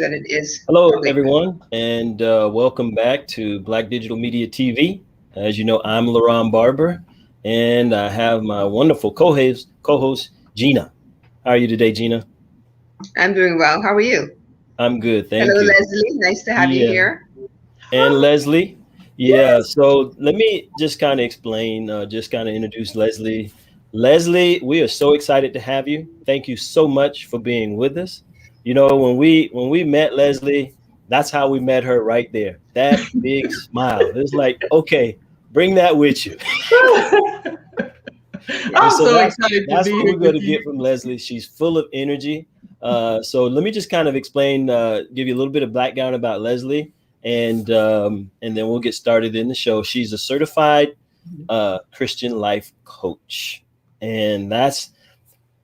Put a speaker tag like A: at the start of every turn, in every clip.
A: that it is
B: Hello,
A: public.
B: everyone, and welcome back to Black Digital Media TV. As you know, I'm Laron Barber, and I have my wonderful co-host Gina. How are you today, Gina?
A: I'm doing well. How are you?
B: I'm good,
A: Hello,
B: thank you.
A: Leslie. Nice to have you
B: Yeah,
A: here.
B: and Leslie. Yeah,
C: Yes.
B: so let me just kind of explain, just kind of introduce Leslie. Leslie, we are so excited to have you. Thank you so much for being with us. You know, when we met Leslie, that's how we met her right there. That big smile. It's like, okay, bring that with you. And
C: I'm
B: so
C: so
B: that's
C: excited to
B: that's
C: be
B: what
C: here
B: we're going
C: with
B: to
C: you.
B: get from Leslie. She's full of energy. So let me just kind of explain, give you a little bit of background about Leslie, and then we'll get started in the show. She's a certified Christian life coach, and that's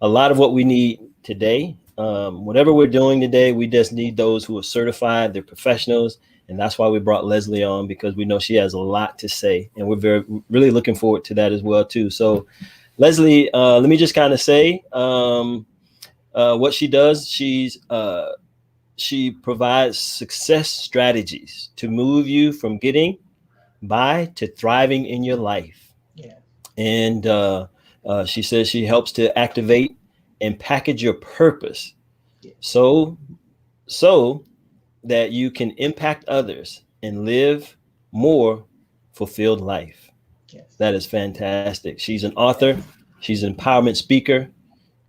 B: a lot of what we need today. Whatever we're doing today, we just need those who are certified. They're professionals, and that's why we brought Leslie on, because we know she has a lot to say, and we're really looking forward to that as well too. So Leslie, let me just kind of say what she does. She provides success strategies to move you from getting by to thriving in your life.
C: Yeah.
B: And she says she helps to activate and package your purpose
C: Yeah.
B: so that you can impact others and live more fulfilled life.
C: Yes.
B: That is fantastic. She's an author, she's an empowerment speaker,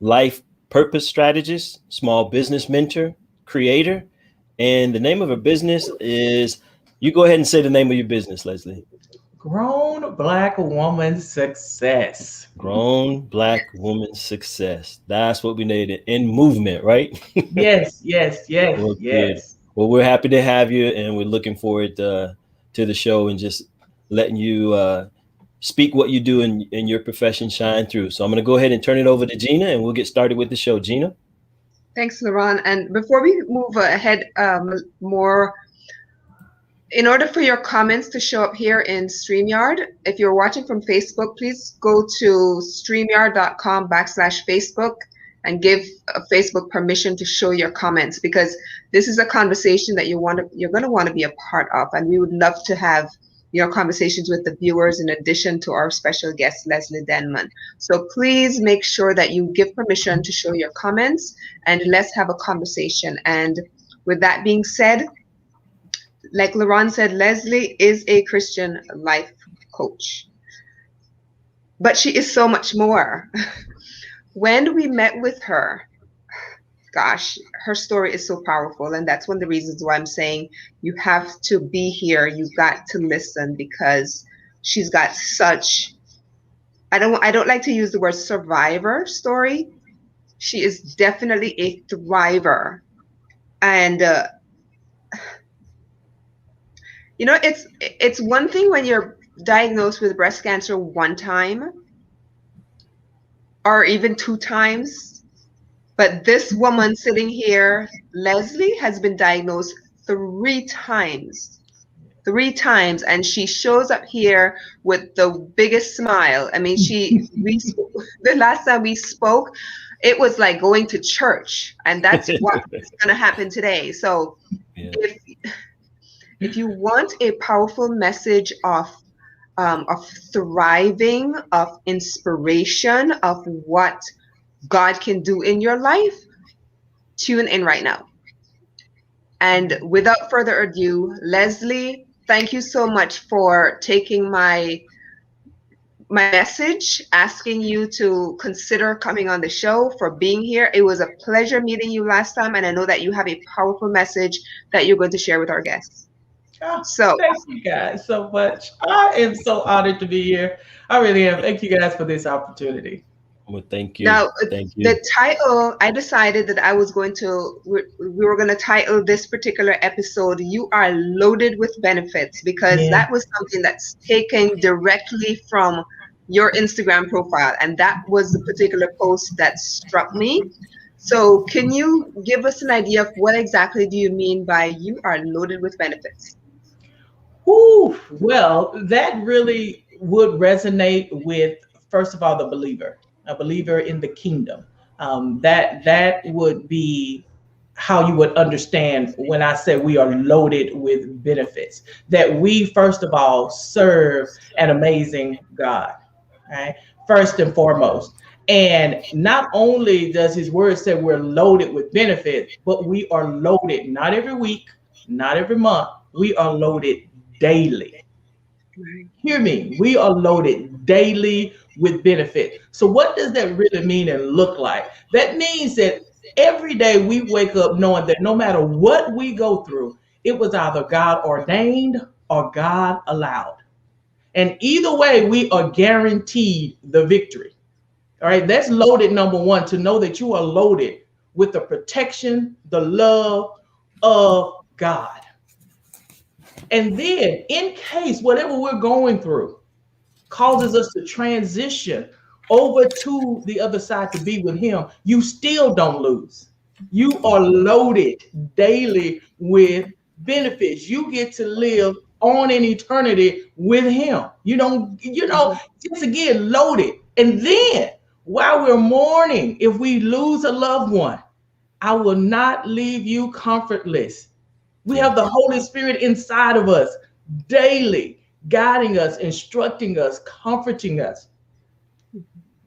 B: life purpose strategist, small business mentor, creator. And the name of her business is, you go ahead and say the name of your business, Leslie.
C: Grown Black woman success.
B: Grown Black woman success. That's what we needed in movement, right?
C: Yes, yes, yes,
B: Well, good.
C: yes.
B: Well, we're happy to have you, and we're looking forward to the show and just letting you speak what you do in your profession shine through. So I'm going to go ahead and turn it over to Gina, and we'll get started with the show. Gina?
A: Thanks, Laron. And before we move ahead more, in order for your comments to show up here in StreamYard, if you're watching from Facebook, please go to streamyard.com/Facebook and give Facebook permission to show your comments, because this is a conversation that you're going to want to be a part of, and we would love to have conversations with the viewers in addition to our special guest Leslie Denman. So please make sure that you give permission to show your comments, and let's have a conversation. And with that being said, like Laron said, Leslie is a Christian life coach, but she is so much more. When we met with her, gosh, her story is so powerful, and that's one of the reasons why I'm saying you have to be here. You've got to listen, because she's got such, I don't like to use the word survivor story. She is definitely a thriver. And it's one thing when you're diagnosed with breast cancer one time or even two times, but this woman sitting here, Leslie, has been diagnosed three times, and she shows up here with the biggest smile. I mean, the last time we spoke, it was like going to church, and that's what's going to happen today. So
B: Yeah.
A: if you want a powerful message of thriving, of inspiration, of what God can do in your life, tune in right now. And without further ado, Leslie, thank you so much for taking my message, asking you to consider coming on the show, for being here. It was a pleasure meeting you last time, and I know that you have a powerful message that you're going to share with our guests.
C: Oh,
A: So
C: thank you guys so much. I am so honored to be here. I really am. Thank you guys for this opportunity.
B: Well, thank you.
A: now
B: Thank you.
A: the title, I decided that we were going to title this particular episode, "You Are Loaded with Benefits," because
C: Yeah.
A: that was something that's taken directly from your Instagram profile, and that was the particular post that struck me. So can you give us an idea of what exactly do you mean by "you are loaded with benefits"?
C: Whew. Well, that really would resonate with, first of all, the believer, a believer in the kingdom. That would be how you would understand when I say we are loaded with benefits. That we, first of all, serve an amazing God, right? First and foremost. And not only does his word say we're loaded with benefits, but we are loaded not every week, not every month. We are loaded daily. Hear me. We are loaded daily with benefit. So what does that really mean and look like? That means that every day we wake up knowing that no matter what we go through, it was either God ordained or God allowed. And either way, we are guaranteed the victory. All right, that's loaded number one, to know that you are loaded with the protection, the love of God. And then, in case whatever we're going through causes us to transition over to the other side to be with Him, you still don't lose. You are loaded daily with benefits. You get to live on in eternity with Him. You don't, just again, loaded. And then, while we're mourning, if we lose a loved one, I will not leave you comfortless. We have the Holy Spirit inside of us daily, guiding us, instructing us, comforting us.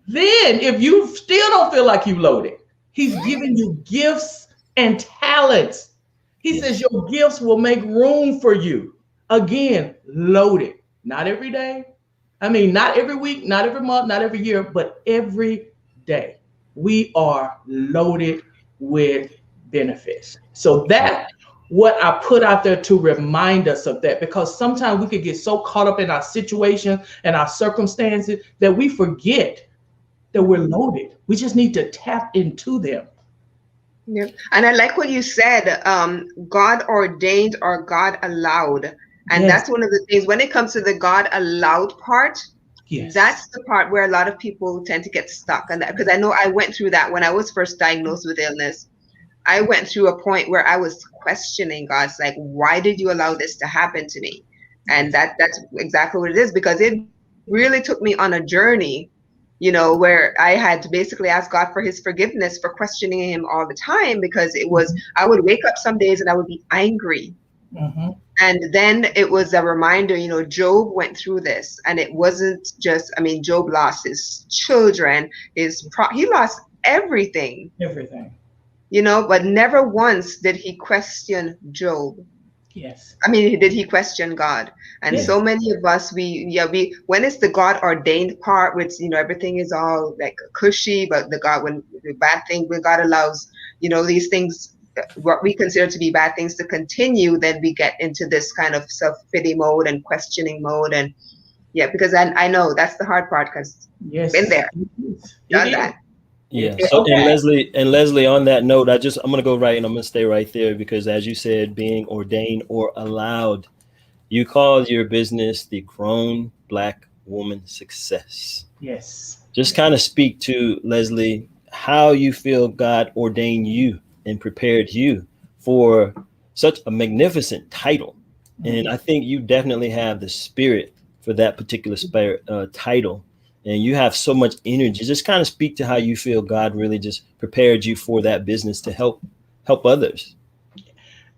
C: Then, if you still don't feel like you loaded, He's giving you gifts and talents. He says your gifts will make room for you. Again, loaded. Not every day. I mean, not every week, not every month, not every year, but every day. We are loaded with benefits. So that what I put out there to remind us of that, because sometimes we could get so caught up in our situation and our circumstances that we forget that we're loaded. We just need to tap into them.
A: Yeah. And I like what you said, God ordained or God allowed. And that's one of the things when it comes to the God allowed part. Yes. That's the part where a lot of people tend to get stuck. And because I know I went through that when I was first diagnosed with illness. I went through a point where I was questioning God's like, why did you allow this to happen to me? And that's exactly what it is, because it really took me on a journey, where I had to basically ask God for His forgiveness for questioning Him all the time, because it was, I would wake up some days and I would be angry. Mm-hmm. And then it was a reminder, Job went through this, and it wasn't just, Job lost his children, he lost everything.
C: Everything.
A: But never once did he question Job.
C: Yes.
A: Did he question God? And so many of us, we when it's the God ordained part, which everything is all like cushy, but when God allows these things, what we consider to be bad things, to continue, then we get into this kind of self-pity mode and questioning mode, and because I know that's the hard part, because been there, done that.
B: Yeah. So and Leslie, on that note, I'm going to go right, and I'm going to stay right there, because as you said, being ordained or allowed, you call your business the Grown Black Woman Success.
C: Yes.
B: Just kind of speak to, Leslie, how you feel God ordained you and prepared you for such a magnificent title. Mm-hmm. And I think you definitely have the spirit for that particular title. And you have so much energy. Just kind of speak to how you feel God really just prepared you for that business to help others.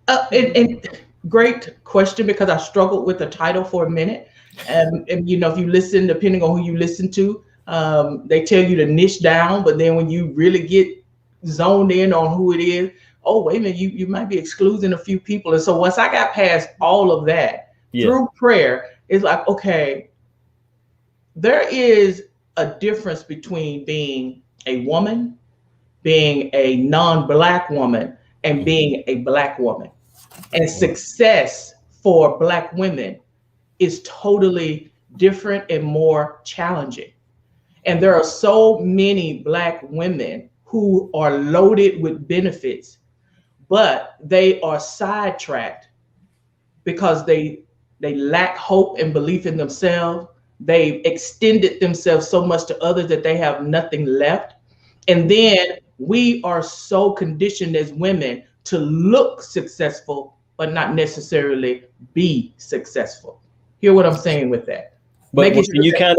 C: And great question, because I struggled with the title for a minute. And if you listen, depending on who you listen to, they tell you to niche down, but then when you really get zoned in on who it is, oh, wait a minute, you might be excluding a few people. And so once I got past all of that through prayer, it's like, okay, there is a difference between being a woman, being a non-Black woman, and being a Black woman. And success for Black women is totally different and more challenging. And there are so many Black women who are loaded with benefits, but they are sidetracked because they lack hope and belief in themselves. They've extended themselves so much to others that they have nothing left. And then we are so conditioned as women to look successful, but not necessarily be successful. Hear what I'm saying with that?
B: But can you kind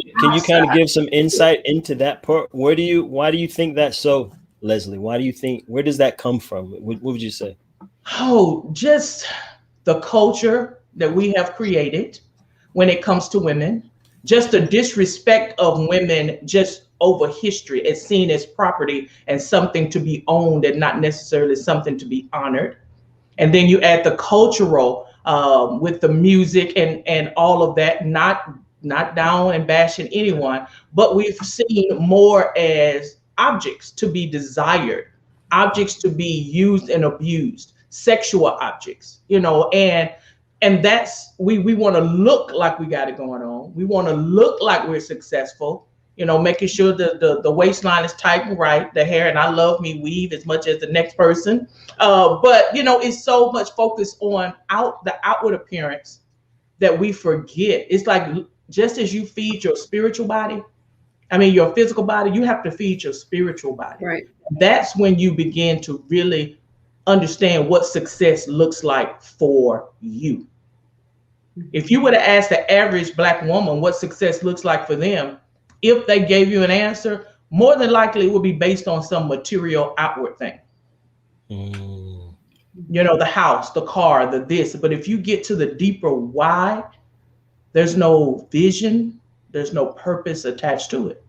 B: of give some insight into that part? Why do you think that's so? Leslie? Why do you think, where does that come from? What would you say?
C: Oh, just the culture that we have created when it comes to women, just the disrespect of women just over history. It's seen as property and something to be owned and not necessarily something to be honored. And then you add the cultural with the music and all of that, not down and bashing anyone, but we've seen more as objects to be desired, objects to be used and abused, sexual objects, and that's we want to look like we got it going on. We want to look like we're successful, making sure the waistline is tight and right, the hair, and I love me weave as much as the next person. But it's so much focus on the outward appearance that we forget. It's like just as you feed your spiritual body, I mean your physical body, you have to feed your spiritual body.
A: Right.
C: That's when you begin to really understand what success looks like for you. If you were to ask the average Black woman what success looks like for them, if they gave you an answer, more than likely it would be based on some material outward thing. The house, the car, the this. But if you get to the deeper why, there's no vision, there's no purpose attached to it.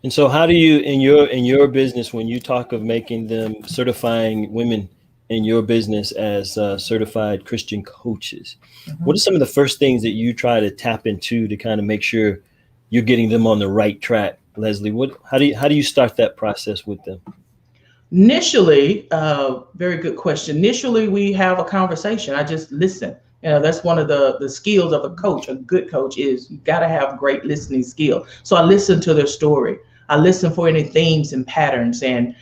B: And so how do you, in your business, when you talk of making them, certifying women in your business as certified Christian coaches, what are some of the first things that you try to tap into to kind of make sure you're getting them on the right track? Leslie, how do you start that process with them?
C: Initially, very good question. Initially, we have a conversation. I just listen. That's one of the skills of a coach. A good coach is you got to have great listening skill. So I listen to their story. I listen for any themes and patterns. And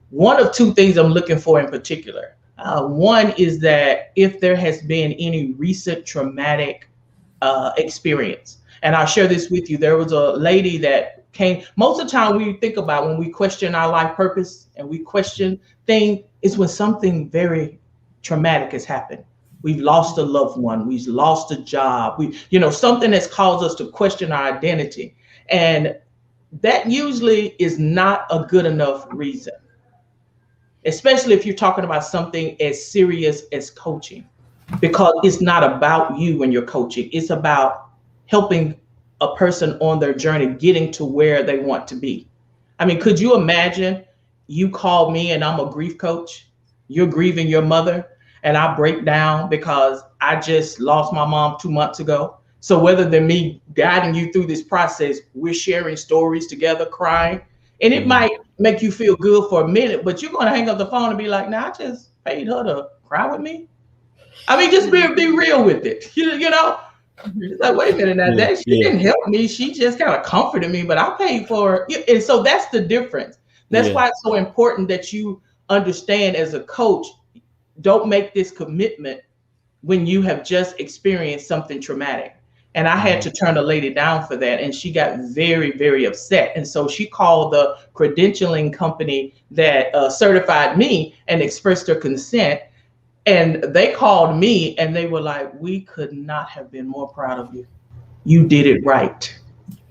C: one of two things I'm looking for in particular. One is that if there has been any recent traumatic experience. And I'll share this with you. There was a lady that came. Most of the time we think about when we question our life purpose and we question things, is when something very traumatic has happened. We've lost a loved one. We've lost a job. Something that's caused us to question our identity. And that usually is not a good enough reason, especially if you're talking about something as serious as coaching, because it's not about you when you're coaching. It's about helping a person on their journey, getting to where they want to be. I mean, could you imagine you call me and I'm a grief coach, you're grieving your mother, and I break down because I just lost my mom 2 months ago. So whether than me guiding you through this process, we're sharing stories together, crying, and it might make you feel good for a minute, but you're going to hang up the phone and be like, "Nah, I just paid her to cry with me." I mean, just be real with it. It's like, wait a minute, now she didn't help me. She just kind of comforted me, but I paid for it. And so that's the difference. That's why it's so important that you understand as a coach, don't make this commitment when you have just experienced something traumatic. And I had to turn a lady down for that. And she got very, very upset. And so she called the credentialing company that certified me and expressed her consent. And they called me and they were like, "We could not have been more proud of you. You did it right."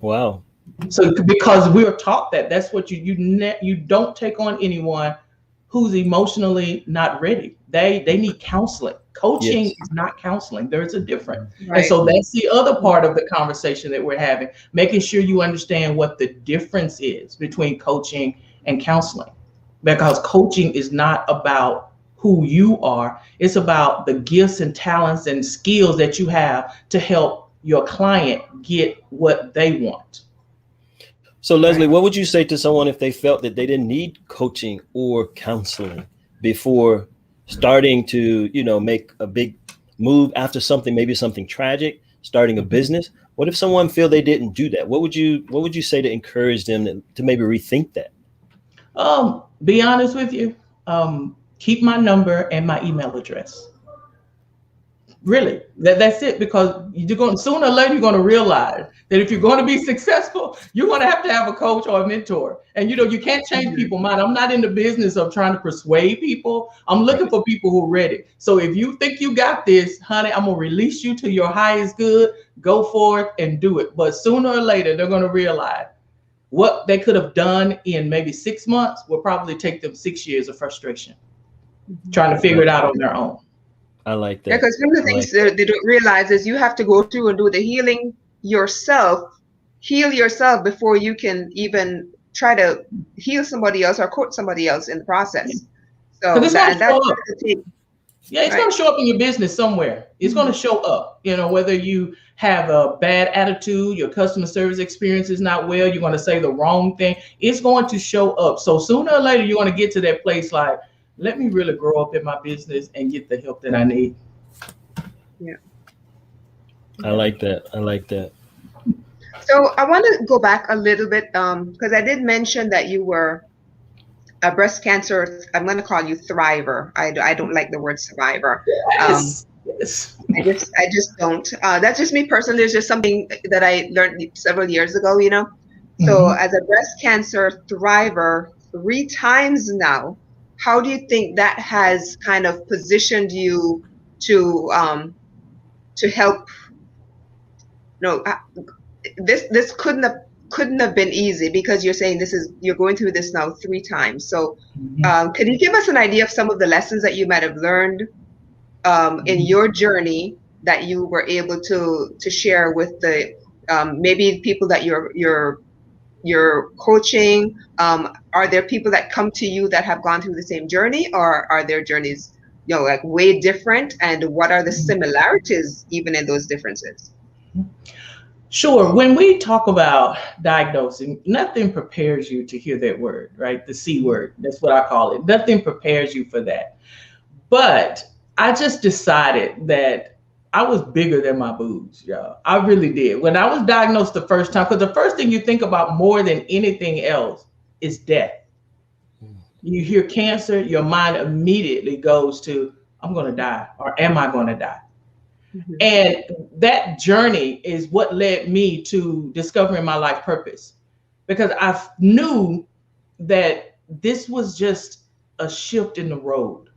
B: Wow.
C: So because we're taught that's what you don't take on anyone who's emotionally not ready. They need counseling. Coaching is not counseling. There's a difference. Right. And so that's the other part of the conversation that we're having, making sure you understand what the difference is between coaching and counseling. Because coaching is not about who you are. It's about the gifts and talents and skills that you have to help your client get what they want.
B: So Leslie, what would you say to someone if they felt that they didn't need coaching or counseling before starting to, make a big move after something, maybe something tragic, starting a business? What if someone feel they didn't do that? What would you say to encourage them to maybe rethink that?
C: Be honest with you. Keep my number and my email address. Really, that's it, because sooner or later you're going to realize that if you're going to be successful, you're going to have a coach or a mentor. And you can't change people's mind. I'm not in the business of trying to persuade people. I'm looking for people who are ready. So if you think you got this, honey, I'm going to release you to your highest good. Go for it and do it. But sooner or later, they're going to realize what they could have done in maybe 6 months will probably take them 6 years of frustration trying to figure it out on their own.
B: I like that.
A: Yeah, because one of the things they don't realize is you have to go through and do the healing yourself, heal yourself before you can even try to heal somebody else or coach somebody else in the process. So
C: it's
A: that's
C: going
A: right.
C: to show up in your business somewhere. It's going to show up, whether you have a bad attitude, your customer service experience is not well, you're going to say the wrong thing. It's going to show up. So sooner or later, you're going to get to that place like, let me really grow up in my business and get the help that I need.
A: Yeah.
B: I like that. I like that.
A: So I want to go back a little bit because I did mention that you were a breast cancer. I'm going to call you thriver. I don't like the word survivor.
C: Yes.
A: I just don't. That's just me personally. It's just something that I learned several years ago. So as a breast cancer thriver 3 times now, how do you think that has kind of positioned you to help? No, this couldn't have been easy because you're saying you're going through this now 3 times. So can you give us an idea of some of the lessons that you might have learned in your journey that you were able to share with the maybe people that you're coaching? Are there people that come to you that have gone through the same journey, or are their journeys like way different, and what are the similarities even in those differences?
C: Sure. When we talk about diagnosing, nothing prepares you to hear that word, right? The C word. That's what I call it. Nothing prepares you for that. But I just decided that I was bigger than my boobs, y'all. I really did. When I was diagnosed the first time, because the first thing you think about more than anything else is death. You hear cancer, your mind immediately goes to, I'm going to die, or am I going to die? And that journey is what led me to discovering my life purpose, because I knew that this was just a shift in the road.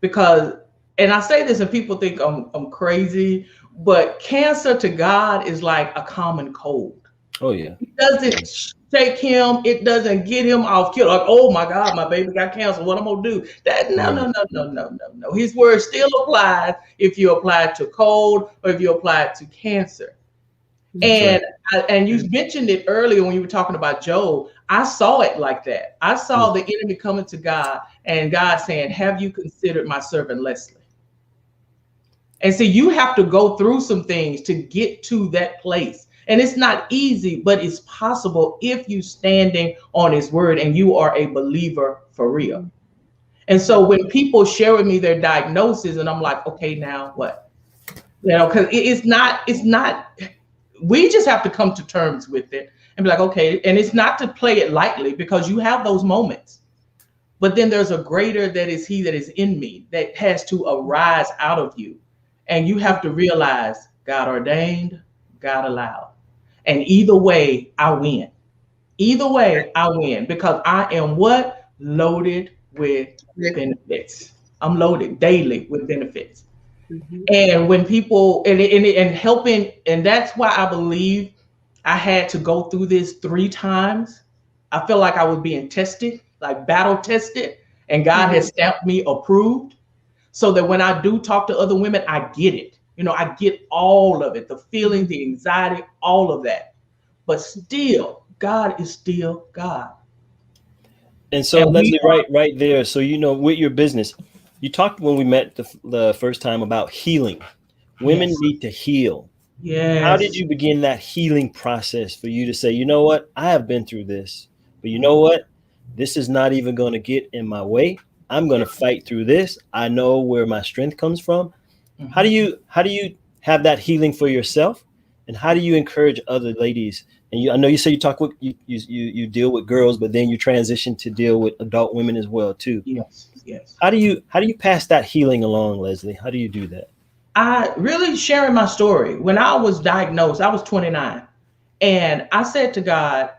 C: Because, and I say this and people think I'm crazy, but cancer to God is like a common cold.
B: Oh yeah.
C: It doesn't shake him. It doesn't get him off kilter. Like, oh my God, my baby got cancer. What I'm gonna do? No. His word still applies if you apply it to cold or if you apply it to cancer. And you mentioned it earlier when you were talking about Job. I saw it like that. I saw the enemy coming to God and God saying, have you considered my servant Leslie? And so you have to go through some things to get to that place. And it's not easy, but it's possible if you're standing on his word and you are a believer for real. And so when people share with me their diagnosis and I'm like, okay, now what? Because it's not, we just have to come to terms with it and be like, okay, and it's not to play it lightly because you have those moments. But then there's a greater that is he that is in me that has to arise out of you. And you have to realize God ordained, God allowed. And either way, I win. Either way, I win because I am what? Loaded with benefits. I'm loaded daily with benefits. And when people and helping, and that's why I believe I had to go through this 3 times. I felt like I was being tested, like battle tested, and God has stamped me approved so that when I do talk to other women, I get it. I get all of it, the feeling, the anxiety, all of that. But still, God is still God.
B: And so, Leslie, right there. So, with your business, you talked when we met the first time about healing. Women need to heal.
C: Yes.
B: How did you begin that healing process for you to say, you know what, I have been through this, but you know what, this is not even going to get in my way. I'm going to fight through this. I know where my strength comes from. How do you have that healing for yourself, and how do you encourage other ladies? And I know you say you talk with you deal with girls, but then you transition to deal with adult women as well too.
C: Yes.
B: How do you pass that healing along, Leslie? How do you do that?
C: I really sharing my story. When I was diagnosed, I was 29, and I said to God,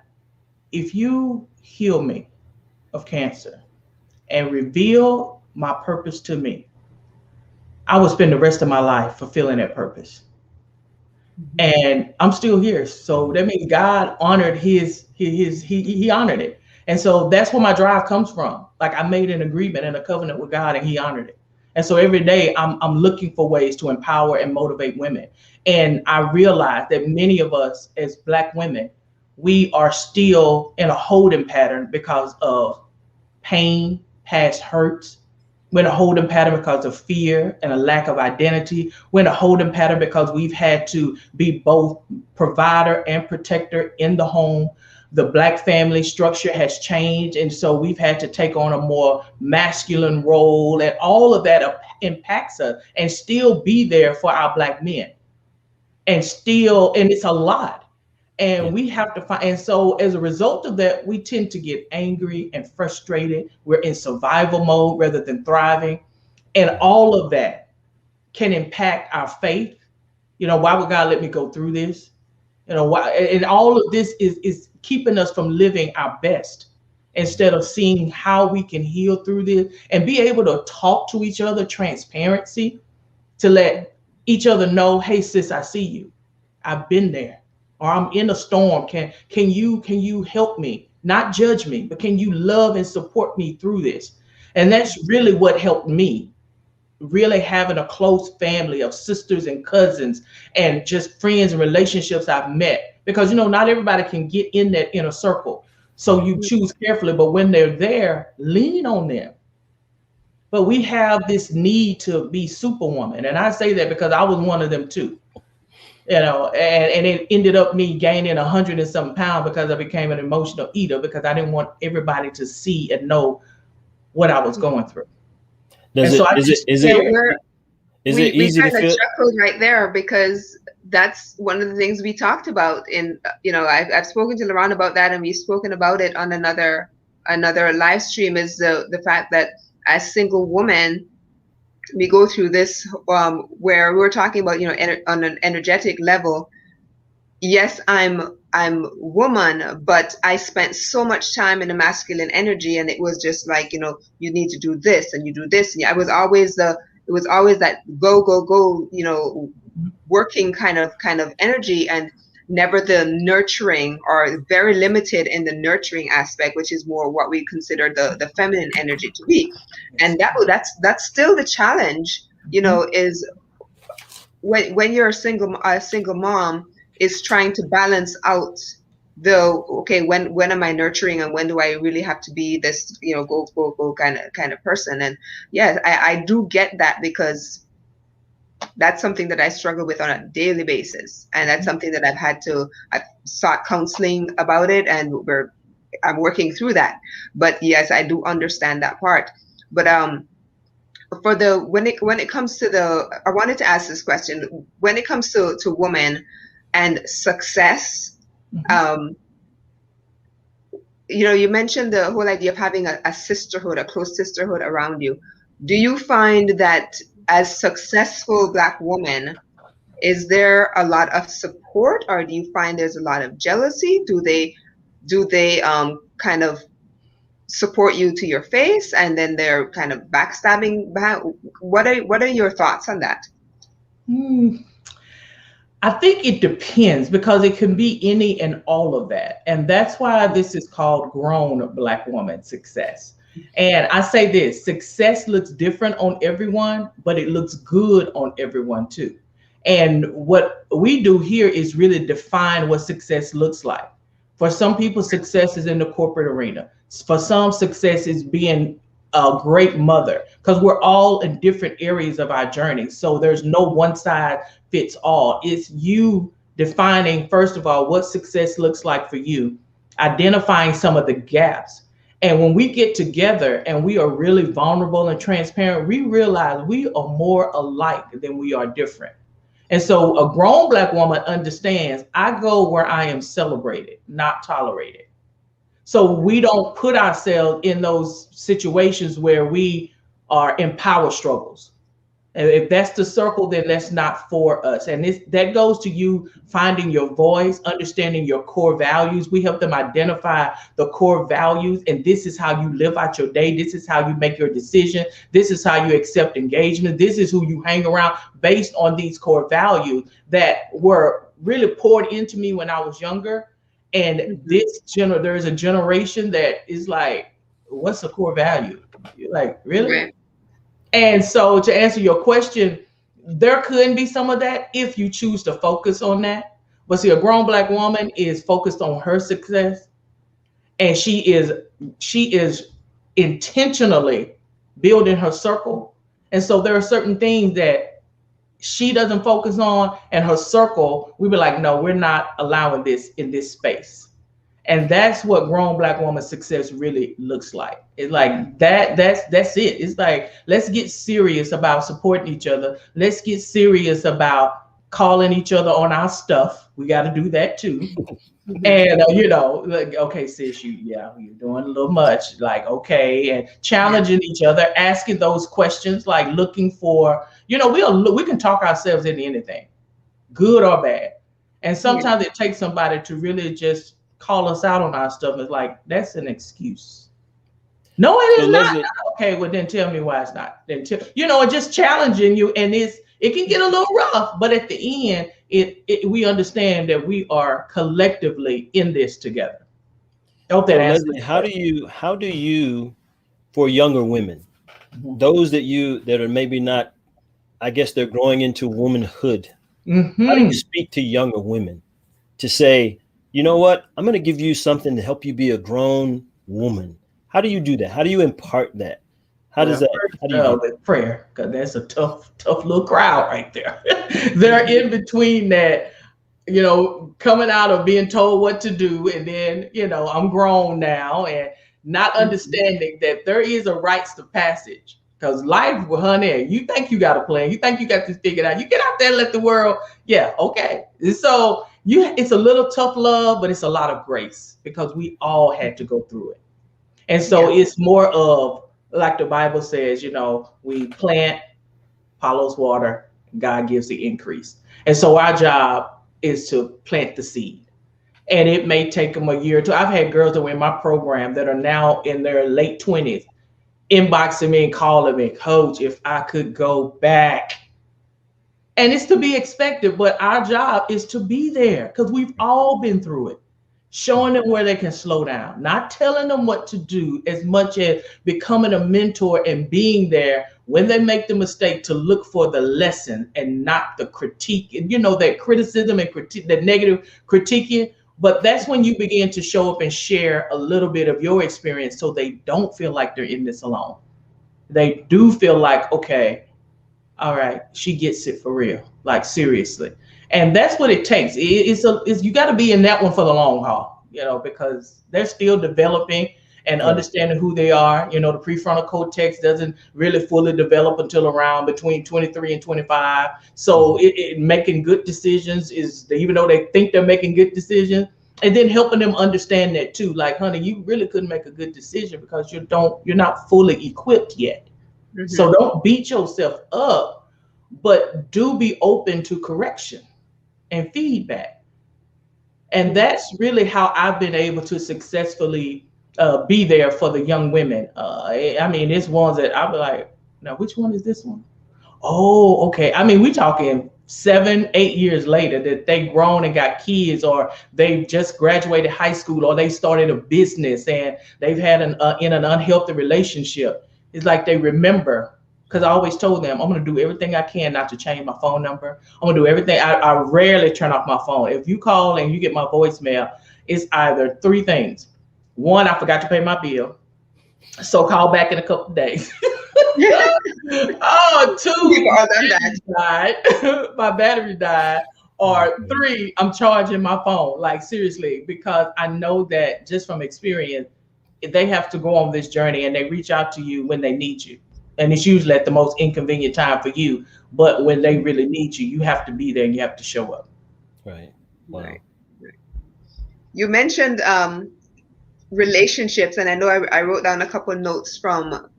C: if you heal me of cancer and reveal my purpose to me, I will spend the rest of my life fulfilling that purpose. and I'm still here. So that means God honored he honored it. And so that's where my drive comes from. Like I made an agreement and a covenant with God and he honored it. And so every day I'm looking for ways to empower and motivate women. And I realize that many of us as Black women, we are still in a holding pattern because of pain, past hurts. We're in a holding pattern because of fear and a lack of identity. We're in a holding pattern because we've had to be both provider and protector in the home. The Black family structure has changed. And so we've had to take on a more masculine role, and all of that impacts us, and still be there for our Black men. And it's a lot. And we have to find, and so as a result of that, we tend to get angry and frustrated. We're in survival mode rather than thriving. And all of that can impact our faith. Why would God let me go through this? Why? And all of this is keeping us from living our best, instead of seeing how we can heal through this and be able to talk to each other, transparency, to let each other know, hey sis, I see you. I've been there. Or I'm in a storm. Can you help me? Not judge me, but can you love and support me through this? And that's really what helped me. Really having a close family of sisters and cousins and just friends and relationships I've met. Because not everybody can get in that inner circle. So you choose carefully, but when they're there, lean on them. But we have this need to be superwoman. And I say that because I was one of them too. And it ended up me gaining 100 and something pounds because I became an emotional eater, because I didn't want everybody to see and know what I was going through.
B: Is it easy to feel?
A: Chuckled right there, because that's one of the things we talked about in, I've spoken to Laron about that, and we've spoken about it on another live stream, is the fact that as single women, we go through this where we're talking about, on an energetic level. Yes, I'm woman, but I spent so much time in the masculine energy, and it was just like, you need to do this and you do this. And it was always that go, working kind of energy, and never the nurturing, or very limited in the nurturing aspect, which is more what we consider the feminine energy to be. And that's still the challenge, is when you're a single mom, is trying to balance out when am I nurturing, and when do I really have to be this, go kind of person. And yes, I do get that, because that's something that I struggle with on a daily basis. And that's something that I've sought counseling about it, and I'm working through that. But yes, I do understand that part. But when it comes to I wanted to ask this question, when it comes to women and success, you mentioned the whole idea of having a sisterhood, a close sisterhood around you. Do you find that as successful Black women, is there a lot of support, or do you find there's a lot of jealousy? Do they kind of support you to your face, and then they're kind of backstabbing behind? What are your thoughts on that?
C: I think it depends, because it can be any and all of that. And that's why this is called grown Black woman success. And I say this, success looks different on everyone, but it looks good on everyone too. And what we do here is really define what success looks like. For some people, success is in the corporate arena. For some, success is being a great mother, because we're all in different areas of our journey. So there's no one size fits all. It's you defining, first of all, what success looks like for you, identifying some of the gaps. And when we get together and we are really vulnerable and transparent, we realize we are more alike than we are different. And so a grown Black woman understands, I go where I am celebrated, not tolerated. So we don't put ourselves in those situations where we are in power struggles. And if that's the circle, then that's not for us. And that goes to you finding your voice, understanding your core values. We help them identify the core values, and this is how you live out your day. This is how you make your decision. This is how you accept engagement. This is who you hang around based on these core values that were really poured into me when I was younger. And there is a generation that is like, what's the core value? You're like, really?
A: Right.
C: And so to answer your question, there could be some of that if you choose to focus on that. But see, a grown Black woman is focused on her success, and she is intentionally building her circle. And so there are certain things that she doesn't focus on, and her circle, we be like, no, we're not allowing this in this space. And that's what grown Black woman success really looks like. It's like that's it. It's like, let's get serious about supporting each other. Let's get serious about calling each other on our stuff. We got to do that too. And like, okay, sis, you're doing a little much. Like, okay, and challenging each other, asking those questions, like looking for, we can talk ourselves into anything, good or bad. And sometimes it takes somebody to really just call us out on our stuff. It's like, that's an excuse. No, it is not. Okay, well then tell me why it's not. Then just challenging you, and it can get a little rough, but at the end, we understand that we are collectively in this together. I hope that answers.
B: Leslie, how do you, for younger women, those that are maybe not, I guess they're growing into womanhood, how do you speak to younger women to say, you know what, I'm going to give you something to help you be a grown woman? How do you do that? How do you impart that? How do you
C: with prayer? Because that's a tough little crowd right there. They're in between that, coming out of being told what to do, and then, I'm grown now, and not understanding that there is a rites of passage. Because life, honey, you think you got a plan, you think you got this figured out. You get out there and let the world, okay. And so it's a little tough love, but it's a lot of grace, because we all had to go through it. And so it's more of, like the Bible says, we plant, Apollos water, God gives the increase. And so our job is to plant the seed. And it may take them a year or two. I've had girls that were in my program that are now in their late 20s inboxing me and calling me, Coach, if I could go back. And it's to be expected, but our job is to be there, because we've all been through it. Showing them where they can slow down, not telling them what to do, as much as becoming a mentor and being there when they make the mistake to look for the lesson and not the critique. And that criticism and critique, that negative critiquing. But that's when you begin to show up and share a little bit of your experience, so they don't feel like they're in this alone. They do feel like, okay, all right, she gets it for real, like seriously. And that's what it takes. You got to be in that one for the long haul, because they're still developing and understanding who they are. The prefrontal cortex doesn't really fully develop until around between 23 and 25. So making good decisions even though they think they're making good decisions, and then helping them understand that too. Like, honey, you really couldn't make a good decision because you're not fully equipped yet. So don't beat yourself up, but do be open to correction and feedback. And that's really how I've been able to successfully be there for the young women. It's ones that I'll be like, now, which one is this one? Oh, okay. We talking 7-8 years later that they grown and got kids, or they've just graduated high school, or they started a business and they've had in an unhealthy relationship. It's like they remember. Because I always told them, I'm going to do everything I can not to change my phone number. I'm going to do everything. I rarely turn off my phone. If you call and you get my voicemail, it's either 3 things. 1, I forgot to pay my bill, so call back in a couple of days. 2, my battery died. Or 3, I'm charging my phone. Like, seriously, because I know that just from experience, they have to go on this journey, and they reach out to you when they need you. And it's usually at the most inconvenient time for you. But when they really need you, you have to be there and you have to show up.
B: Right. Wow.
A: Right. You mentioned relationships, and I know I wrote down a couple of notes from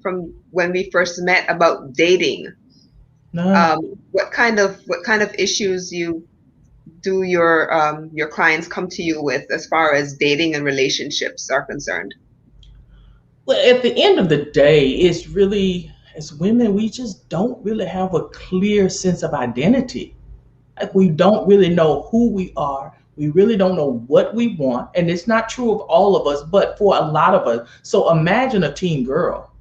A: when we first met about dating. What kind of issues do your clients come to you with as far as dating and relationships are concerned?
C: Well, at the end of the day, it's really, as women, we just don't really have a clear sense of identity. Like, we don't really know who we are. We really don't know what we want. And it's not true of all of us, but for a lot of us. So imagine a teen girl,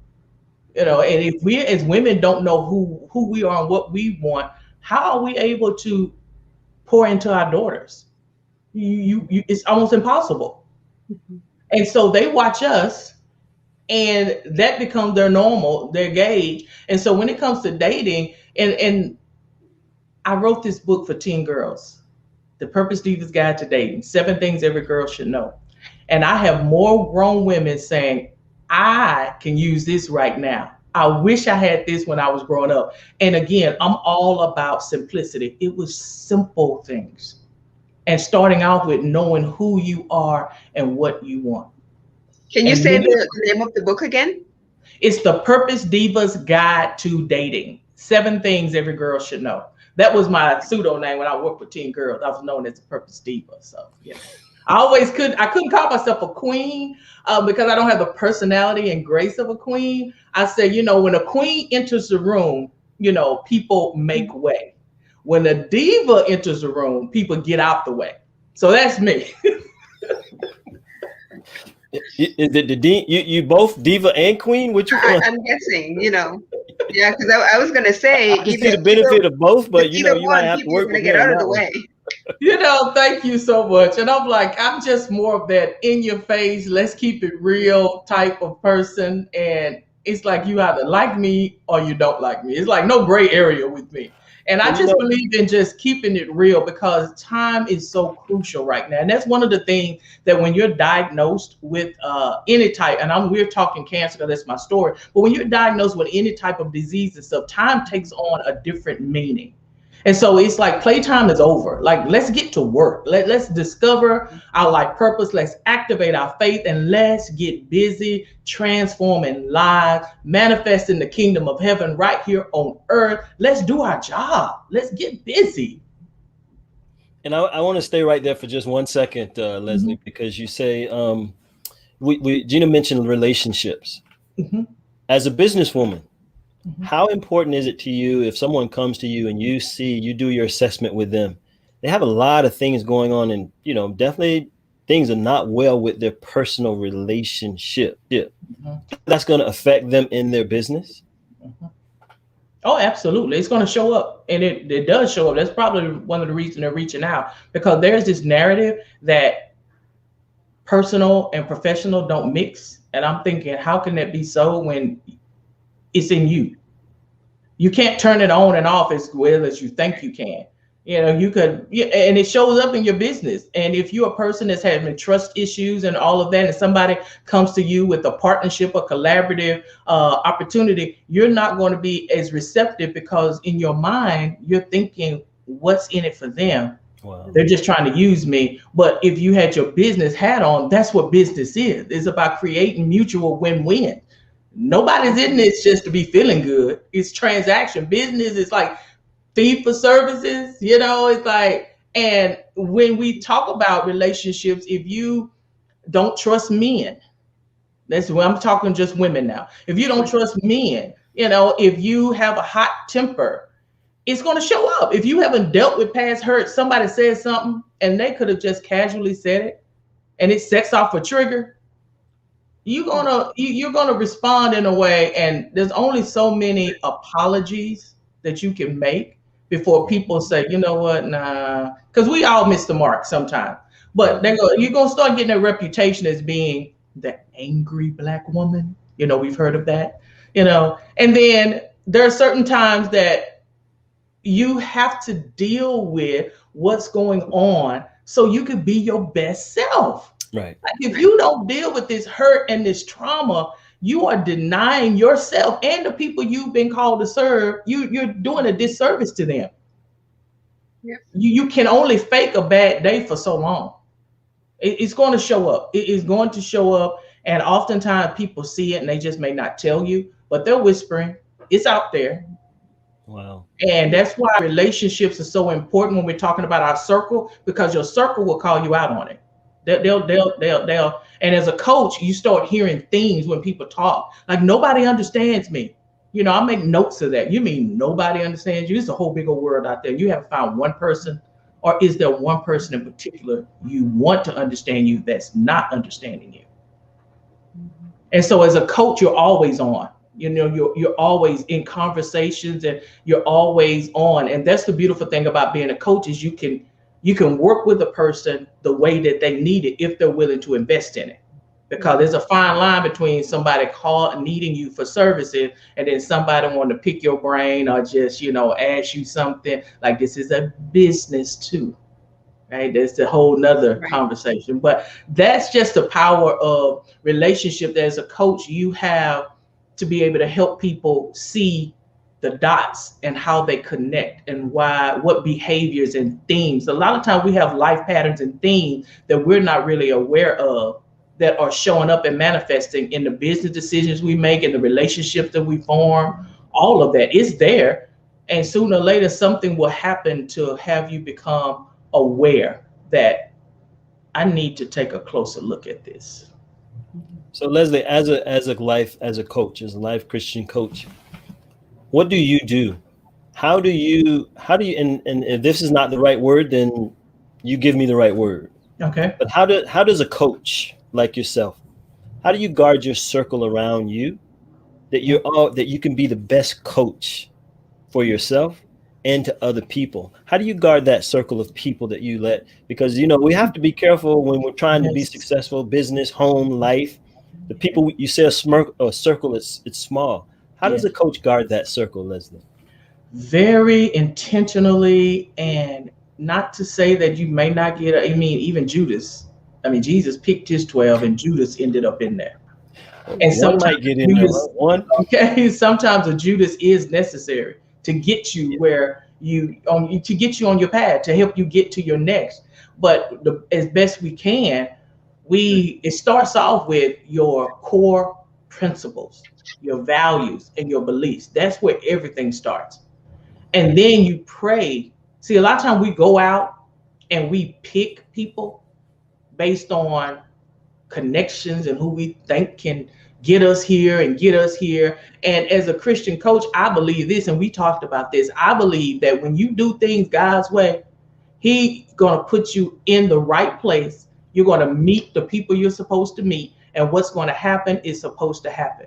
C: and if we as women don't know who we are and what we want, how are we able to pour into our daughters? It's almost impossible.
A: Mhm.
C: And so they watch us, and that becomes their normal, their gauge. And so when it comes to dating, and I wrote this book for teen girls, The Purpose Diva's Guide to Dating, 7 things every girl should know. And I have more grown women saying, I can use this right now. I wish I had this when I was growing up. And again, I'm all about simplicity. It was simple things. And starting out with knowing who you are and what you want.
A: Can you
C: And
A: say
C: many,
A: the name of the book again?
C: it's The Purpose Diva's Guide to Dating, 7 things every girl should know. That was my pseudo name when I worked with teen girls. I was known as the Purpose Diva. So yeah. I couldn't call myself a queen because I don't have the personality and grace of a queen. I said, when a queen enters the room, people make way. When a diva enters the room, people get out the way. So that's me.
B: Is it you both diva and queen? Which one?
A: I'm guessing, yeah, because I was gonna say
B: I can see the benefit of both, but
A: either
B: you might
A: one,
B: have to
A: people are
B: work
A: gonna
B: with
A: get
B: me on
A: out of
B: that
A: the
B: one.
A: way.
C: Thank you so much. And I'm just more of that in your face, let's keep it real type of person. And it's like you either like me or you don't like me. It's like no gray area with me. And I
B: And
C: just believe in just keeping it real because time is so crucial right now. And that's one of the things that when you're diagnosed with any type, and we're talking cancer because that's my story, but when you're diagnosed with any type of disease and stuff, time takes on a different meaning. And so it's like playtime is over. Like, let's get to work. Let's discover our life purpose. Let's activate our faith and let's get busy transforming lives, manifesting the kingdom of heaven right here on earth. Let's do our job. Let's get busy.
B: And I want to stay right there for just 1 second, Leslie,
C: Mm-hmm.
B: because you say Gina mentioned relationships.
C: Mm-hmm.
B: As a businesswoman,
C: Mm-hmm.
B: how important is it to you if someone comes to you and you do your assessment with them? They have a lot of things going on, and definitely things are not well with their personal relationship.
C: Mm-hmm.
B: That's going to affect them in their business.
C: Mm-hmm. Oh, absolutely. It's going to show up. And it does show up. That's probably one of the reasons they're reaching out, because there's this narrative that personal and professional don't mix. And I'm thinking, how can that be so when it's in you? You can't turn it on and off as well as you think you can. You could, and it shows up in your business. And if you're a person that's having trust issues and all of that, and somebody comes to you with a partnership or collaborative opportunity, you're not going to be as receptive because in your mind, you're thinking, what's in it for them?
B: Wow.
C: They're just trying to use me. But if you had your business hat on, that's what business is. It's about creating mutual win-win. Nobody's in this just to be feeling good. It's transaction. Business is like fee for services, it's like, and when we talk about relationships, if you don't trust men, that's what I'm talking, just women now. If you don't trust men, if you have a hot temper, it's going to show up. If you haven't dealt with past hurt, somebody says something and they could have just casually said it and it sets off a trigger, you're gonna respond in a way, and there's only so many apologies that you can make before people say, you know what, nah, because we all miss the mark sometimes. But you're gonna start getting a reputation as being the angry Black woman. We've heard of that. And then there are certain times that you have to deal with what's going on so you could be your best self.
B: Right.
C: Like, if you don't deal with this hurt and this trauma, you are denying yourself and the people you've been called to serve. You're doing a disservice to them.
A: Yep.
C: You can only fake a bad day for so long. It's going to show up. It is going to show up. And oftentimes people see it and they just may not tell you, but they're whispering. It's out there.
B: Wow.
C: And that's why relationships are so important when we're talking about our circle, because your circle will call you out on it. They'll. And as a coach, you start hearing things when people talk, like, nobody understands me. I make notes of that. You mean nobody understands you? It's a whole big old world out there. You haven't found one person, or is there one person in particular you want to understand you that's not understanding you? And so as a coach, you're always on. You're always in conversations, and you're always on. And that's the beautiful thing about being a coach, is you can work with a person the way that they need it if they're willing to invest in it. Because there's a fine line between somebody needing you for services and then somebody wanting to pick your brain or just, ask you something. Like, this is a business too, right? That's a whole nother conversation. But that's just the power of relationship. That as a coach, you have to be able to help people see the dots and how they connect and what behaviors and themes. A lot of times we have life patterns and themes that we're not really aware of, that are showing up and manifesting in the business decisions we make, in the relationships that we form. All of that is there. And sooner or later, something will happen to have you become aware that I need to take a closer look at this.
B: So Leslie, as a coach, as a life Christian coach, what do you do? How do you, and if this is not the right word, then you give me the right word.
C: Okay.
B: But how does a coach like yourself, how do you guard your circle around you, that you can be the best coach for yourself and to other people? How do you guard that circle of people that you let? Because we have to be careful when we're trying to be successful, business, home, life. The people you say a circle, it's small. How does a coach guard that circle, Leslie?
C: Very intentionally, and not to say that you may not get. Even Judas. Jesus picked his 12, and Judas ended up in there. And
B: one might get in there. One.
C: Okay, sometimes a Judas is necessary to get you where to get you on your path, to help you get to your next. But as best we can, it starts off with your core principles, your values, and your beliefs. That's where everything starts. And then you pray. See, a lot of times we go out and we pick people based on connections and who we think can get us here and get us here. And as a Christian coach, I believe this, and we talked about this. I believe that when you do things God's way, He's going to put you in the right place. You're going to meet the people you're supposed to meet, and what's going to happen is supposed to happen.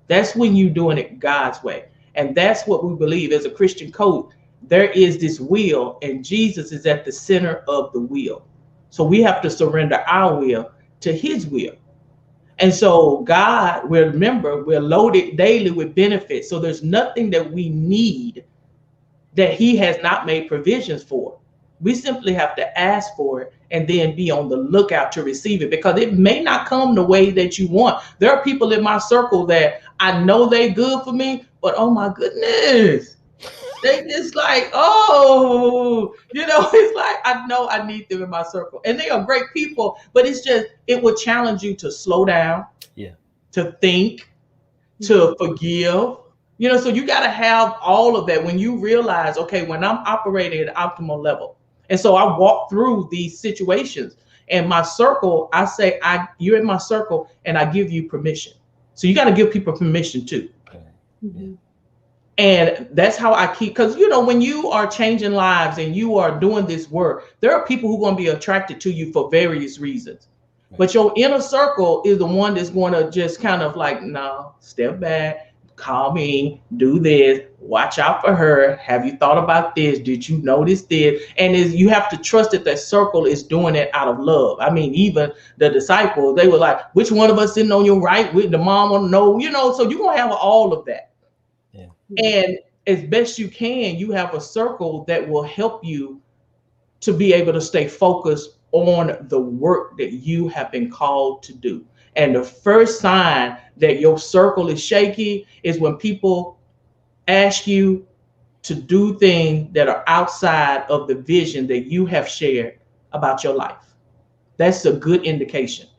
C: That's when you're doing it God's way. And that's what we believe as a Christian coach. There is this wheel, and Jesus is at the center of the wheel. So we have to surrender our will to His will. And so God, remember, we're loaded daily with benefits. So there's nothing that we need that He has not made provisions for. We simply have to ask for it and then be on the lookout to receive it, because it may not come the way that you want. There are people in my circle that I know they're good for me, but oh my goodness, they just like, it's like, I know I need them in my circle, and they are great people, but it's just, it will challenge you to slow down, to think, to forgive, so you got to have all of that when you realize, okay, when I'm operating at optimal level. And so I walk through these situations, and my circle, I say, you're in my circle and I give you permission. So you got to give people permission too.
A: Mm-hmm.
C: And that's how I keep, because, when you are changing lives and you are doing this work, there are people who are going to be attracted to you for various reasons. Right. But your inner circle is the one that's going to just kind of like, no, step back, calm in, do this, watch out for her. Have you thought about this? Did you notice this? And you have to trust that circle is doing it out of love. Even the disciples, they were like, which one of us sitting on your right? With the mom want to know, so you're going to have all of that. Yeah. And as best you can, you have a circle that will help you to be able to stay focused on the work that you have been called to do. And the first sign that your circle is shaky is when people ask you to do things that are outside of the vision that you have shared about your life. That's a good indication.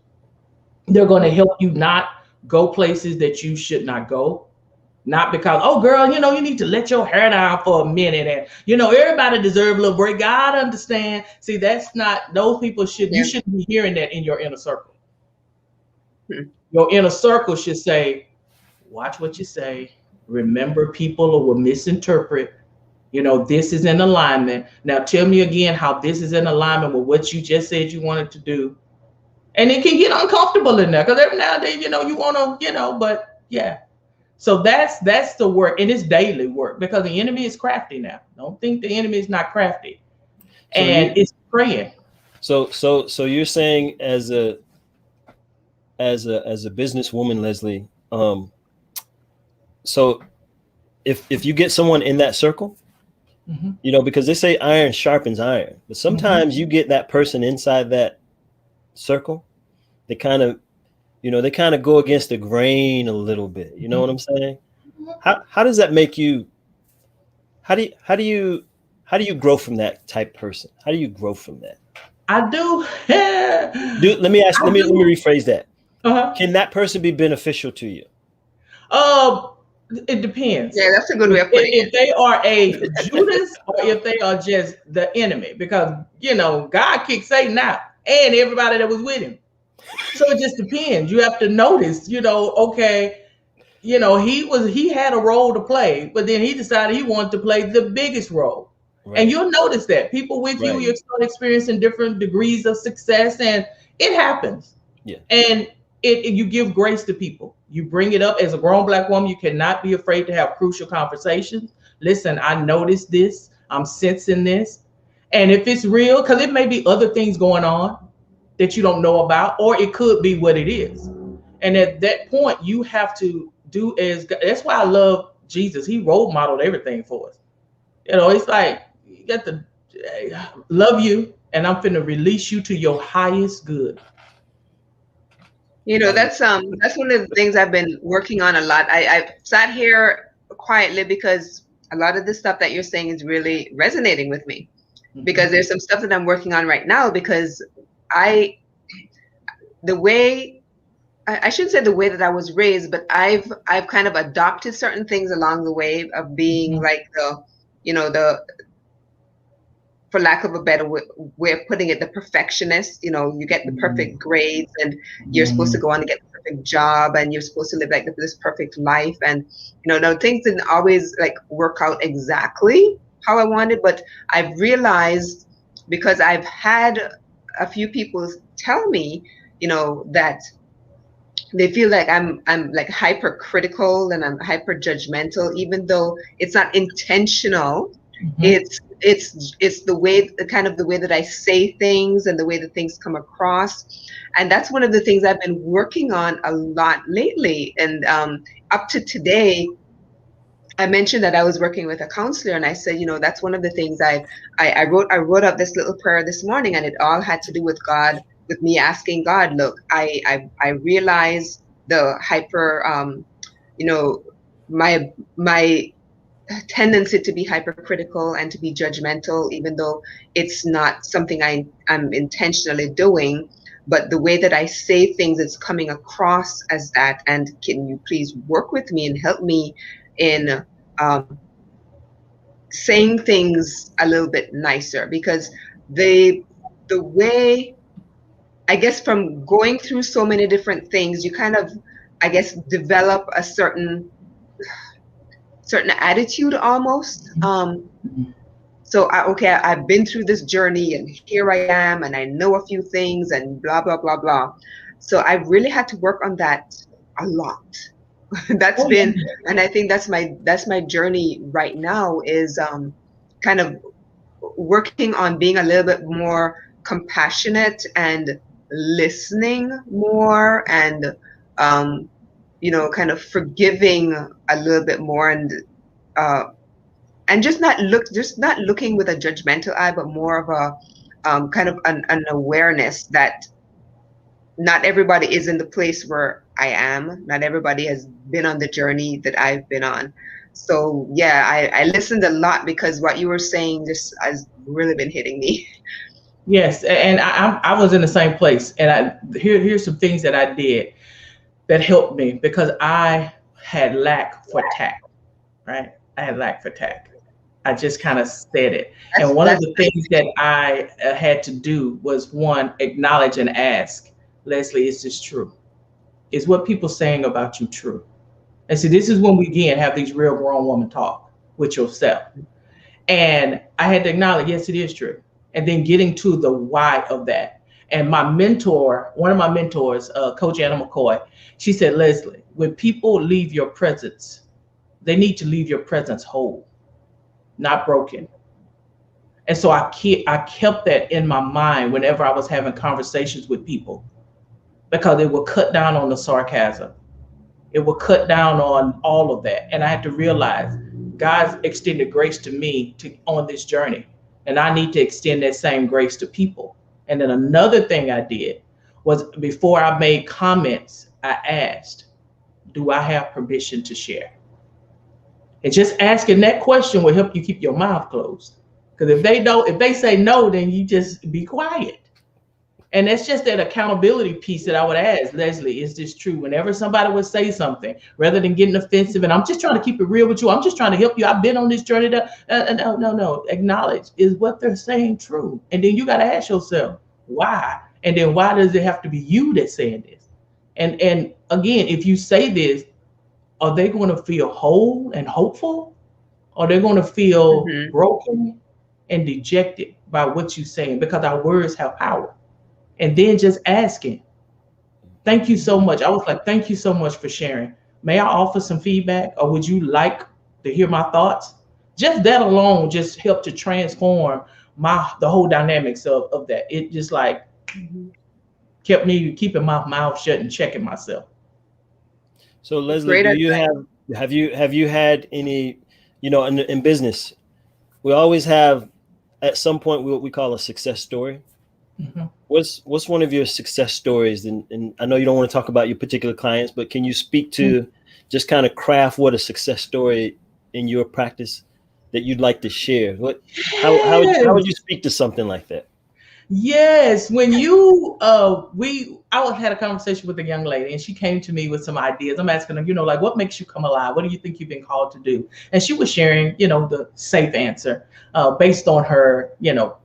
C: They're going to help you not go places that you should not go. Not because, oh, girl, you need to let your hair down for a minute. And, everybody deserves a little break. God understand. See, that's not, those people you shouldn't be hearing that in your inner circle. Your inner circle should say, watch what you say, Remember, people will misinterpret. This is in alignment. Now tell me again how this is in alignment with what you just said you wanted to do. And it can get uncomfortable in there because every now and then, you want to, but yeah. So that's the work, and it's daily work because the enemy is crafty now. Don't think the enemy is not crafty, and it's praying.
B: So you're saying as a businesswoman, Leslie, so if you get someone in that circle, because they say iron sharpens iron, but sometimes you get that person inside that circle, they kind of go against the grain a little bit. You know what I'm saying? How does that make you? How do you grow from that type person? How do you grow from that?
C: I do.
B: Let me rephrase that. Can that person be beneficial to you?
C: It depends.
A: Yeah, that's a good way of putting it.
C: If they are a Judas or if they are just the enemy, because God kicked Satan out and everybody that was with him. So it just depends. You have to notice, okay, he had a role to play, but then he decided he wanted to play the biggest role. Right. And you'll notice that people with you, you start experiencing different degrees of success, and it happens. Yeah. And you give grace to people. You bring it up as a grown Black woman. You cannot be afraid to have crucial conversations. Listen, I noticed this. I'm sensing this. And if it's real, because it may be other things going on that you don't know about, or it could be what it is. And at that point, you have to do that's why I love Jesus. He role modeled everything for us. It's like, you got to love you, and I'm finna release you to your highest good.
A: That's one of the things I've been working on a lot. I sat here quietly because a lot of the stuff that you're saying is really resonating with me. Because there's some stuff that I'm working on right now, because I shouldn't say the way that I was raised, but I've kind of adopted certain things along the way of being like the for lack of a better way of putting it, the perfectionist. You get the perfect grades, and you're supposed to go on and get the perfect job, and you're supposed to live like this perfect life. And things didn't always like work out exactly how I wanted, but I've realized, because I've had a few people tell me, that they feel like I'm like hypercritical and I'm hyper judgmental, even though it's not intentional. It's the way that I say things and the way that things come across. And that's one of the things I've been working on a lot lately. And up to today, I mentioned that I was working with a counselor, and I said, that's one of the things I wrote up this little prayer this morning, and it all had to do with God, with me asking God, look, I realize the hyper, my tendency to be hypercritical and to be judgmental, even though it's not something I'm intentionally doing, but the way that I say things, it's coming across as that. And can you please work with me and help me in saying things a little bit nicer? Because the way, I guess, from going through so many different things, you kind of, I guess, develop a certain attitude almost. So I've been through this journey, and here I am, and I know a few things, and blah blah blah blah. So I really had to work on that a lot. That's been, and I think that's my journey right now, is kind of working on being a little bit more compassionate and listening more, and kind of forgiving a little bit more, and just not looking with a judgmental eye, but more of a kind of an awareness that not everybody is in the place where I am. Not everybody has been on the journey that I've been on. So yeah, I listened a lot, because what you were saying just has really been hitting me.
C: Yes, and I was in the same place, and here's some things that I did that helped me, because I had lack for tact, right? I had lack for tact. I just kind of said it. And one of the things that I had to do was, one, acknowledge and ask, Leslie, is this true? Is what people saying about you true? And see, this is when we again have these real grown woman talk with yourself. And I had to acknowledge, yes, it is true. And then getting to the why of that. And my mentor, one of my mentors, Coach Anna McCoy, she said, Leslie, when people leave your presence, they need to leave your presence whole, not broken. And so I kept that in my mind whenever I was having conversations with people, because it would cut down on the sarcasm. It will cut down on all of that. And I had to realize God's extended grace to me on this journey. And I need to extend that same grace to people. And then another thing I did was, before I made comments, I asked, do I have permission to share? And just asking that question will help you keep your mouth closed. Because if they say no, then you just be quiet. And that's just that accountability piece that I would ask, Leslie, is this true? Whenever somebody would say something, rather than getting offensive, and I'm just trying to keep it real with you, I'm just trying to help you, I've been on this journey. No. Acknowledge, is what they're saying true? And then you got to ask yourself, why? And then why does it have to be you that's saying this? And again, if you say this, are they going to feel whole and hopeful? Or they're going to feel broken and dejected by what you're saying? Because our words have power. And then just asking, thank you so much. I was like, thank you so much for sharing. May I offer some feedback, or would you like to hear my thoughts? Just that alone just helped to transform the whole dynamics of that. It just like kept me keeping my mouth shut and checking myself.
B: So Leslie, have you had any, in business, we always have at some point what we call a success story. Mm-hmm. What's one of your success stories? And I know you don't want to talk about your particular clients, but can you speak to just kind of craft what a success story in your practice that you'd like to share? How would you speak to something like that?
C: Yes, when I had a conversation with a young lady, and she came to me with some ideas. I'm asking her, like, what makes you come alive? What do you think you've been called to do? And she was sharing, the safe answer based on her,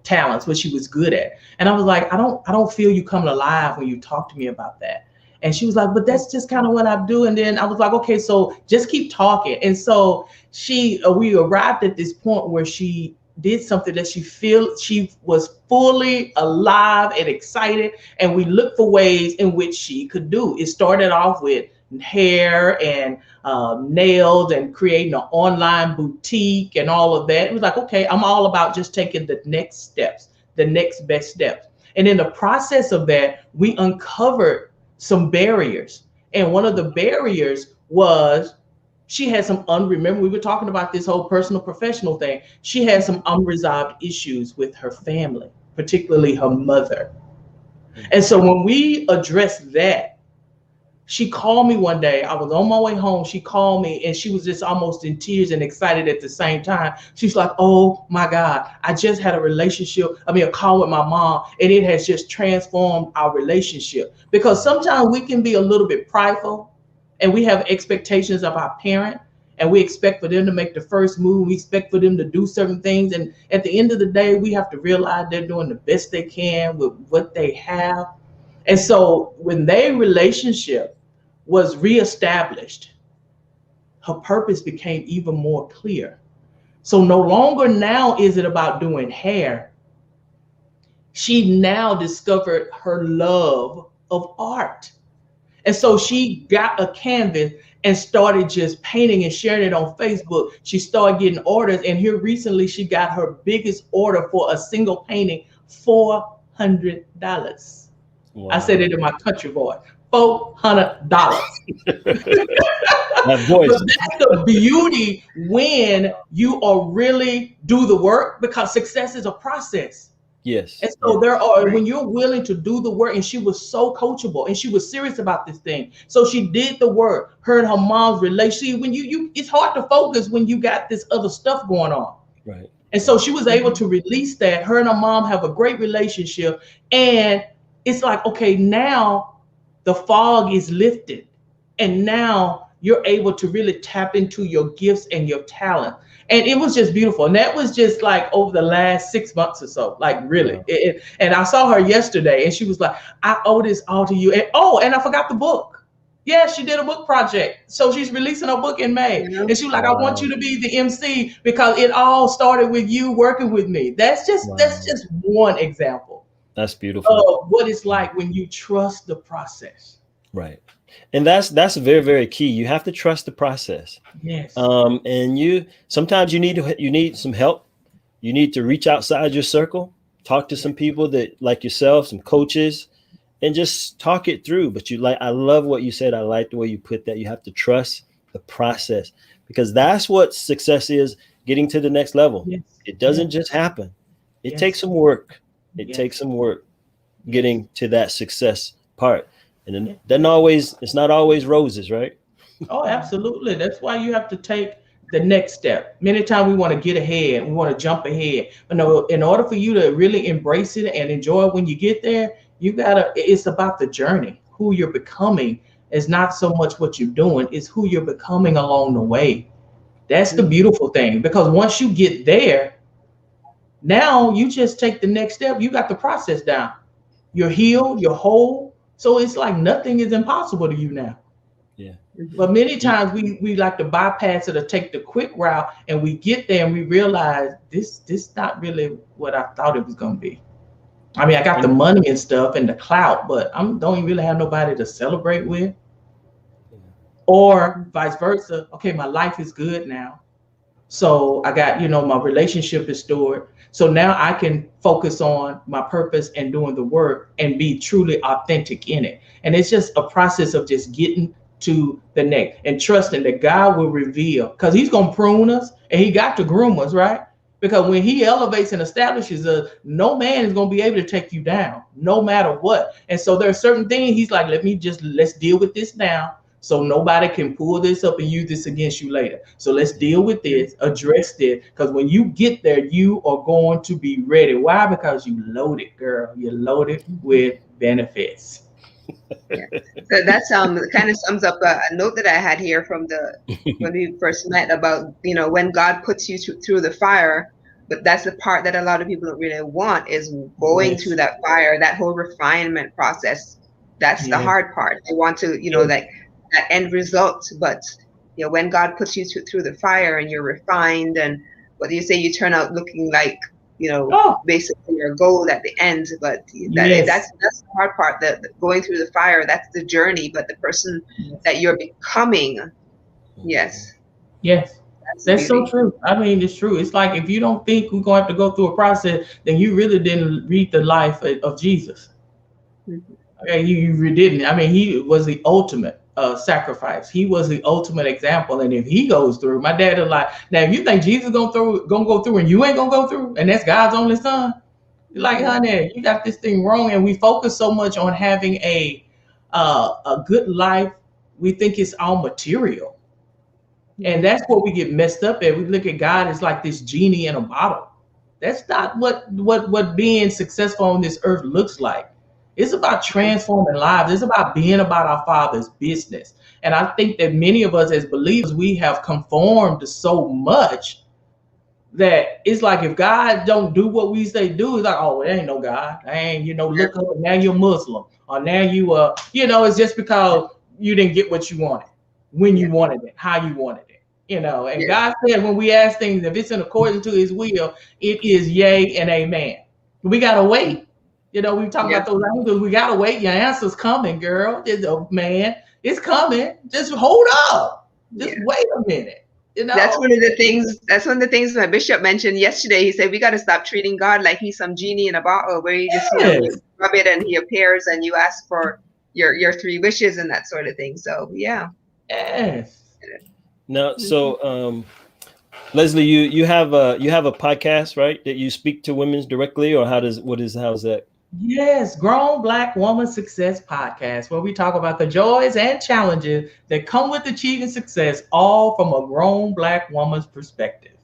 C: talents, what she was good at. And I was like, I don't feel you coming alive when you talk to me about that. And she was like, but that's just kind of what I do. And then I was like, okay, so just keep talking. And so we arrived at this point where she did something that she was fully alive and excited, and we looked for ways in which she could do. It started off with hair and nails and creating an online boutique and all of that. It was like, okay, I'm all about just taking the next steps, the next best steps. And in the process of that, we uncovered some barriers. And one of the barriers was she had some remember we were talking about this whole personal professional thing. She had some unresolved issues with her family, particularly her mother. And so when we addressed that, she called me one day. I was on my way home. She called me, and she was just almost in tears and excited at the same time. She's like, oh my God, I just had a call with my mom, and it has just transformed our relationship. Because sometimes we can be a little bit prideful, and we have expectations of our parent, and we expect for them to make the first move. We expect for them to do certain things. And at the end of the day, we have to realize they're doing the best they can with what they have. And so when their relationship was reestablished, her purpose became even more clear. So no longer now is it about doing hair. She now discovered her love of art. And so she got a canvas and started just painting and sharing it on Facebook. She started getting orders. And here recently, she got her biggest order for a single painting, $400. Wow. I said it in my country voice, $400.
B: That voice.
C: But that's the beauty when you are really do the work, because success is a process.
B: Yes.
C: And so when you're willing to do the work, and she was so coachable, and she was serious about this thing. So she did the work. Her and her mom's relationship. When it's hard to focus when you got this other stuff going on.
B: Right.
C: And so she was able to release that. Her and her mom have a great relationship. And it's like, okay, now the fog is lifted. And now you're able to really tap into your gifts and your talent. And it was just beautiful. And that was just like over the last 6 months or so, like really. Yeah. And I saw her yesterday, and she was like, I owe this all to you. And I forgot the book. Yeah, she did a book project. So she's releasing her book in May.
A: You know?
C: And she was like, I want
B: Wow.
C: you to be the MC because it all started with you working with me. That's
B: Wow.
C: just one example
B: That's beautiful.
C: of what it's like when you trust the process.
B: Right. And that's very, very key. You have to trust the process.
C: Yes.
B: And you sometimes you need some help. You need to reach outside your circle, talk to some people that like yourself, some coaches, and just talk it through. But I love what you said. I like the way you put that. You have to trust the process because that's what success is, getting to the next level.
C: Yes.
B: It doesn't
C: Yes.
B: just happen. It
C: Yes.
B: takes some work. It
C: Yes.
B: takes some work getting to that success part. And then it's not always roses, right?
C: Oh, absolutely. That's why you have to take the next step. Many times we want to get ahead, we want to jump ahead. But no, in order for you to really embrace it and enjoy it when you get there, it's about the journey. Who you're becoming is not so much what you're doing, it's who you're becoming along the way. That's the beautiful thing. Because once you get there, now you just take the next step. You got the process down. You're healed, you're whole. So it's like nothing is impossible to you now.
B: Yeah.
C: But many times we like to bypass it or take the quick route, and we get there and we realize this not really what I thought it was gonna be. I mean, I got the money and stuff and the clout, but I don't even really have nobody to celebrate with. Or vice versa. Okay, my life is good now. So I got, my relationship is stored. So now I can focus on my purpose and doing the work and be truly authentic in it. And it's just a process of just getting to the next and trusting that God will reveal, because he's going to prune us and he got to groom us, right? Because when he elevates and establishes us, no man is going to be able to take you down, no matter what. And so there are certain things he's like, let's deal with this now. So nobody can pull this up and use this against you later. So let's deal with this, address this, because when you get there, you are going to be ready. Why? Because you loaded, girl. You're loaded with benefits.
A: Yeah. So that kind of sums up a note that I had here from when we first met about, when God puts you through the fire. But that's the part that a lot of people don't really want, is going through that fire, that whole refinement process. That's the hard part. They want to, like that end result. But when God puts you through the fire and you're refined, and what do you say, you turn out looking like basically your goal at the end. But that's the hard part, the going through the fire. That's the journey. But the person that you're becoming, yes,
C: that's so true. I mean, it's true. It's like if you don't think we're going to have to go through a process, then you really didn't read the life of Jesus. Okay, you didn't. I mean, he was the ultimate sacrifice. He was the ultimate example. And if he goes through, my dad is like, now if you think Jesus gonna go through and you ain't gonna go through, and that's God's only son, you're like, honey, you got this thing wrong. And we focus so much on having a good life, we think it's all material. And that's what we get messed up at. We look at God as like this genie in a bottle. That's not what being successful on this earth looks like. It's about transforming lives. It's about being about our Father's business. And I think that many of us as believers, we have conformed so much that it's like if God don't do what we say do, it's like, oh, there ain't no God. And look up and now you're Muslim. Or now you it's just because you didn't get what you wanted, when you wanted it, how you wanted it. And God said when we ask things, if it's in accordance to his will, it is yay and amen. We gotta wait. We talk about those angels. We gotta wait. Your answer's coming, girl. It's coming. Just hold up. Just wait a minute.
A: That's one of the things my bishop mentioned yesterday. He said we got to stop treating God like he's some genie in a bottle, where you just you rub it and he appears and you ask for your 3 wishes and that sort of thing. So
C: yes.
B: Now, so Leslie, you have a podcast, right? That you speak to women directly, or how's that?
C: Yes, Grown Black Woman Success Podcast, where we talk about the joys and challenges that come with achieving success, all from a grown Black woman's perspective.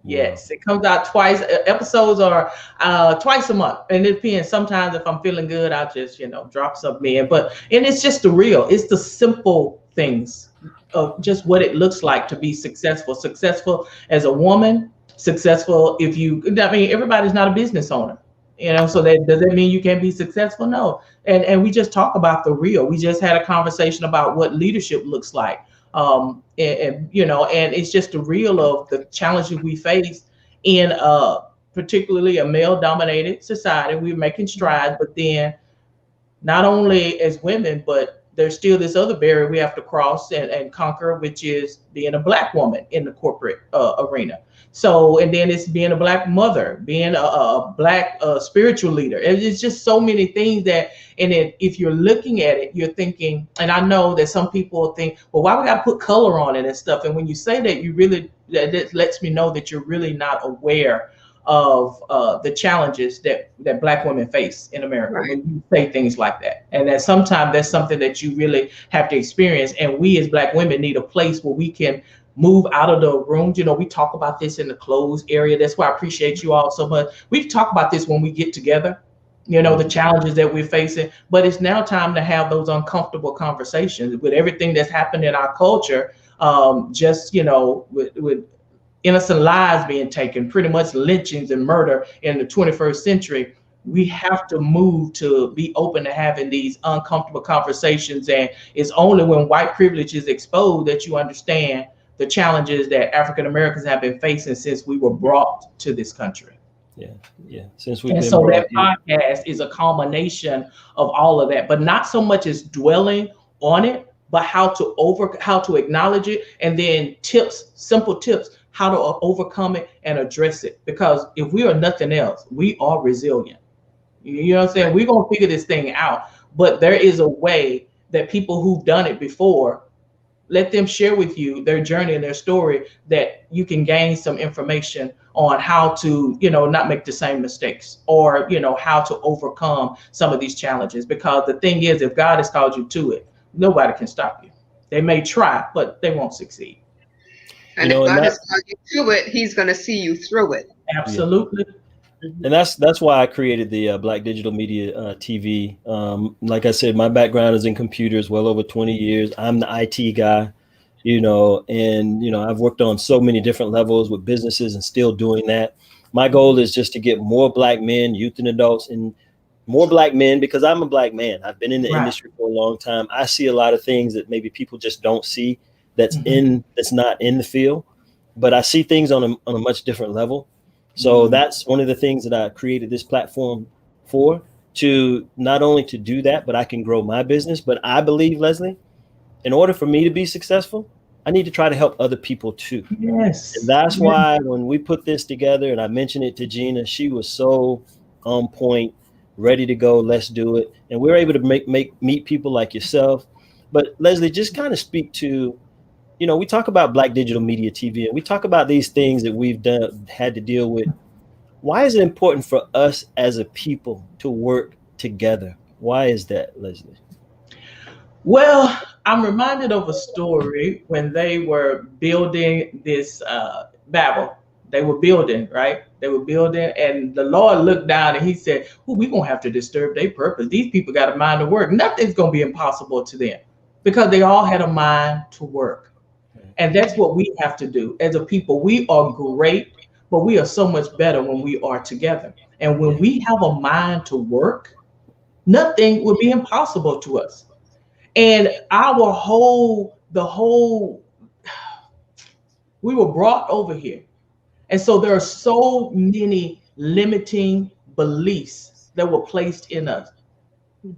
C: Yes, it comes out twice. Episodes are twice a month, and it depends. Sometimes if I'm feeling good, I'll just drop something in. And it's just the real. It's the simple things of just what it looks like to be successful. Successful as a woman. Successful everybody's not a business owner. So that does that mean you can't be successful? No. And we just talk about the real. We just had a conversation about what leadership looks like. And it's just the real of the challenges we face in particularly a male dominated society. We're making strides, but then not only as women, but there's still this other barrier we have to cross and conquer, which is being a Black woman in the corporate arena. So, and then it's being a Black mother, being a Black spiritual leader. It's just so many things that, and if you're looking at it, you're thinking, and I know that some people think, well, why we got to put color on it and stuff? And when you say that, that lets me know that you're really not aware of the challenges that Black women face in America,
A: Right.
C: when you say things like that. And that sometimes that's something that you really have to experience. And we as Black women need a place where we can move out of the rooms. We talk about this in the closed area. That's why I appreciate you all so much. We talk about this when we get together, the challenges that we're facing. But it's now time to have those uncomfortable conversations with everything that's happened in our culture. With innocent lives being taken, pretty much lynchings and murder in the 21st century. We have to move to be open to having these uncomfortable conversations. And it's only when white privilege is exposed that you understand the challenges that African Americans have been facing since we were brought to this country.
B: Yeah. Since we've
C: And
B: been
C: so
B: brought
C: that
B: here.
C: podcast is a culmination of all of that, but not so much as dwelling on it, but how to acknowledge it, and then simple tips, how to overcome it and address it. Because if we are nothing else, we are resilient. You know what I'm saying? We're going to figure this thing out, but there is a way that people who've done it before, let them share with you their journey and their story, that you can gain some information on how to, not make the same mistakes, or, how to overcome some of these challenges. Because the thing is, if God has called you to it, nobody can stop you. They may try, but they won't succeed.
A: And if God has called you to it, He's going to see you through it.
C: Absolutely.
B: Yeah. And that's why I created the Black Digital Media TV. Like I said, my background is in computers, well over 20 years. I'm the IT guy, and I've worked on so many different levels with businesses and still doing that. My goal is just to get more Black men, youth and adults, and more Black men, because I'm a Black man. I've been in the industry for a long time. I see a lot of things that maybe people just don't see that's not in the field, but I see things on a much different level. So that's one of the things that I created this platform for, to not only to do that, but I can grow my business. But I believe, Leslie, in order for me to be successful, I need to try to help other people too.
C: Yes.
B: And that's why when we put this together, and I mentioned it to Gina, she was so on point, ready to go. Let's do it. And we're able to meet people like yourself. But Leslie, just kind of speak to, we talk about Black Digital Media TV, and we talk about these things that we've had to deal with. Why is it important for us as a people to work together? Why is that, Leslie?
C: Well, I'm reminded of a story when they were building this Babel. They were building, right? They were building, and the Lord looked down and He said, we're going to have to disturb their purpose. These people got a mind to work. Nothing's going to be impossible to them, because they all had a mind to work. And that's what we have to do as a people. We are great, but we are so much better when we are together. And when we have a mind to work, nothing will be impossible to us. And we were brought over here. And so there are so many limiting beliefs that were placed in us,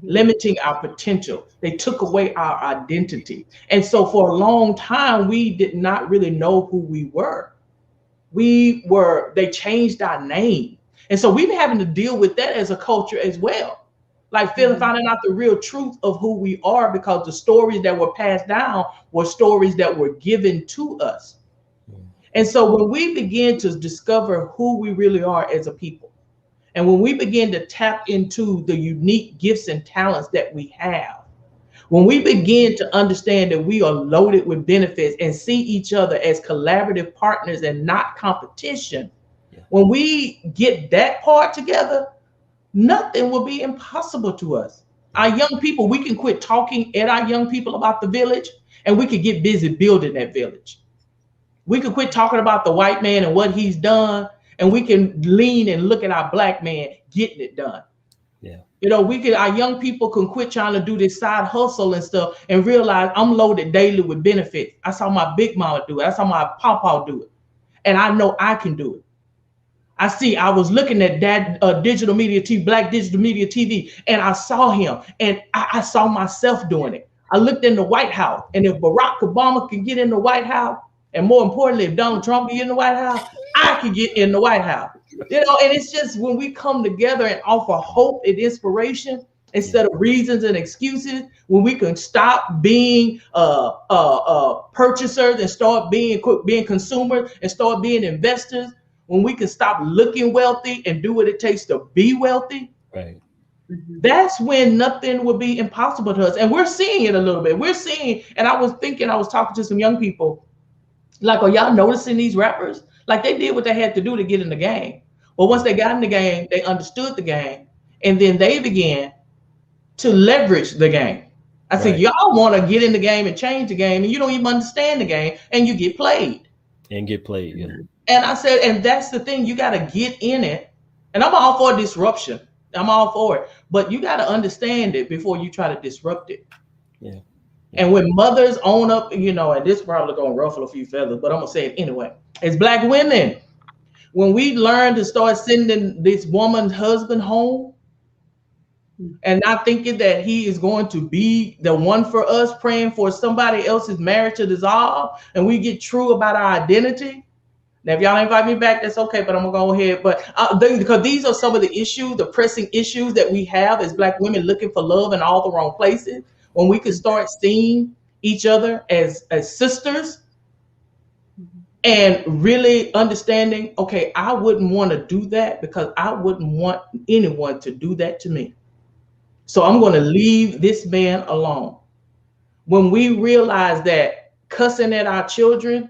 C: limiting our potential. They took away our identity. And so for a long time, we did not really know who we were. They changed our name. And so we've been having to deal with that as a culture as well. Like finding out the real truth of who we are, because the stories that were passed down were stories that were given to us. And so when we begin to discover who we really are as a people, and when we begin to tap into the unique gifts and talents that we have, when we begin to understand that we are loaded with benefits and see each other as collaborative partners and not competition, when we get that part together, nothing will be impossible to us. Our young people, we can quit talking at our young people about the village, and we could get busy building that village. We could quit talking about the white man and what he's done, and we can lean and look at our Black man getting it done.
B: Yeah.
C: You know, our young people can quit trying to do this side hustle and stuff and realize I'm loaded daily with benefits. I saw my big mama do it. I saw my papa do it. And I know I can do it. I was looking at that digital media TV, Black digital media TV, and I saw him, and I saw myself doing it. I looked in the White House, and if Barack Obama can get in the White House, and more importantly, if Donald Trump can get in the White House, I can get in the White House. You know, and it's just when we come together and offer hope and inspiration instead of reasons and excuses, when we can stop being purchasers and start being consumers and start being investors, when we can stop looking wealthy and do what it takes to be wealthy,
B: right?
C: That's when nothing will be impossible to us. And we're seeing it a little bit. We're seeing, and I was talking to some young people, like, are y'all noticing these rappers? Like, they did what they had to do to get in the game. But once they got in the game, they understood the game, and then they began to leverage the game. I said, y'all want to get in the game and change the game, and you don't even understand the game, and you get played.
B: Yeah.
C: And I said, and that's the thing, you got to get in it. And I'm all for disruption. I'm all for it. But you got to understand it before you try to disrupt it.
B: Yeah.
C: And when mothers own up, you know, and this probably going to ruffle a few feathers, but I'm going to say it anyway. As Black women, when we learn to start sending this woman's husband home and not thinking that he is going to be the one for us, praying for somebody else's marriage to dissolve, and we get true about our identity. Now, if y'all invite me back, that's okay, but I'm gonna go ahead. But because these are some of the issues, the pressing issues that we have as Black women looking for love in all the wrong places. When we can start seeing each other as sisters and really understanding, okay, I wouldn't want to do that because I wouldn't want anyone to do that to me. So I'm going to leave this man alone. When we realize that cussing at our children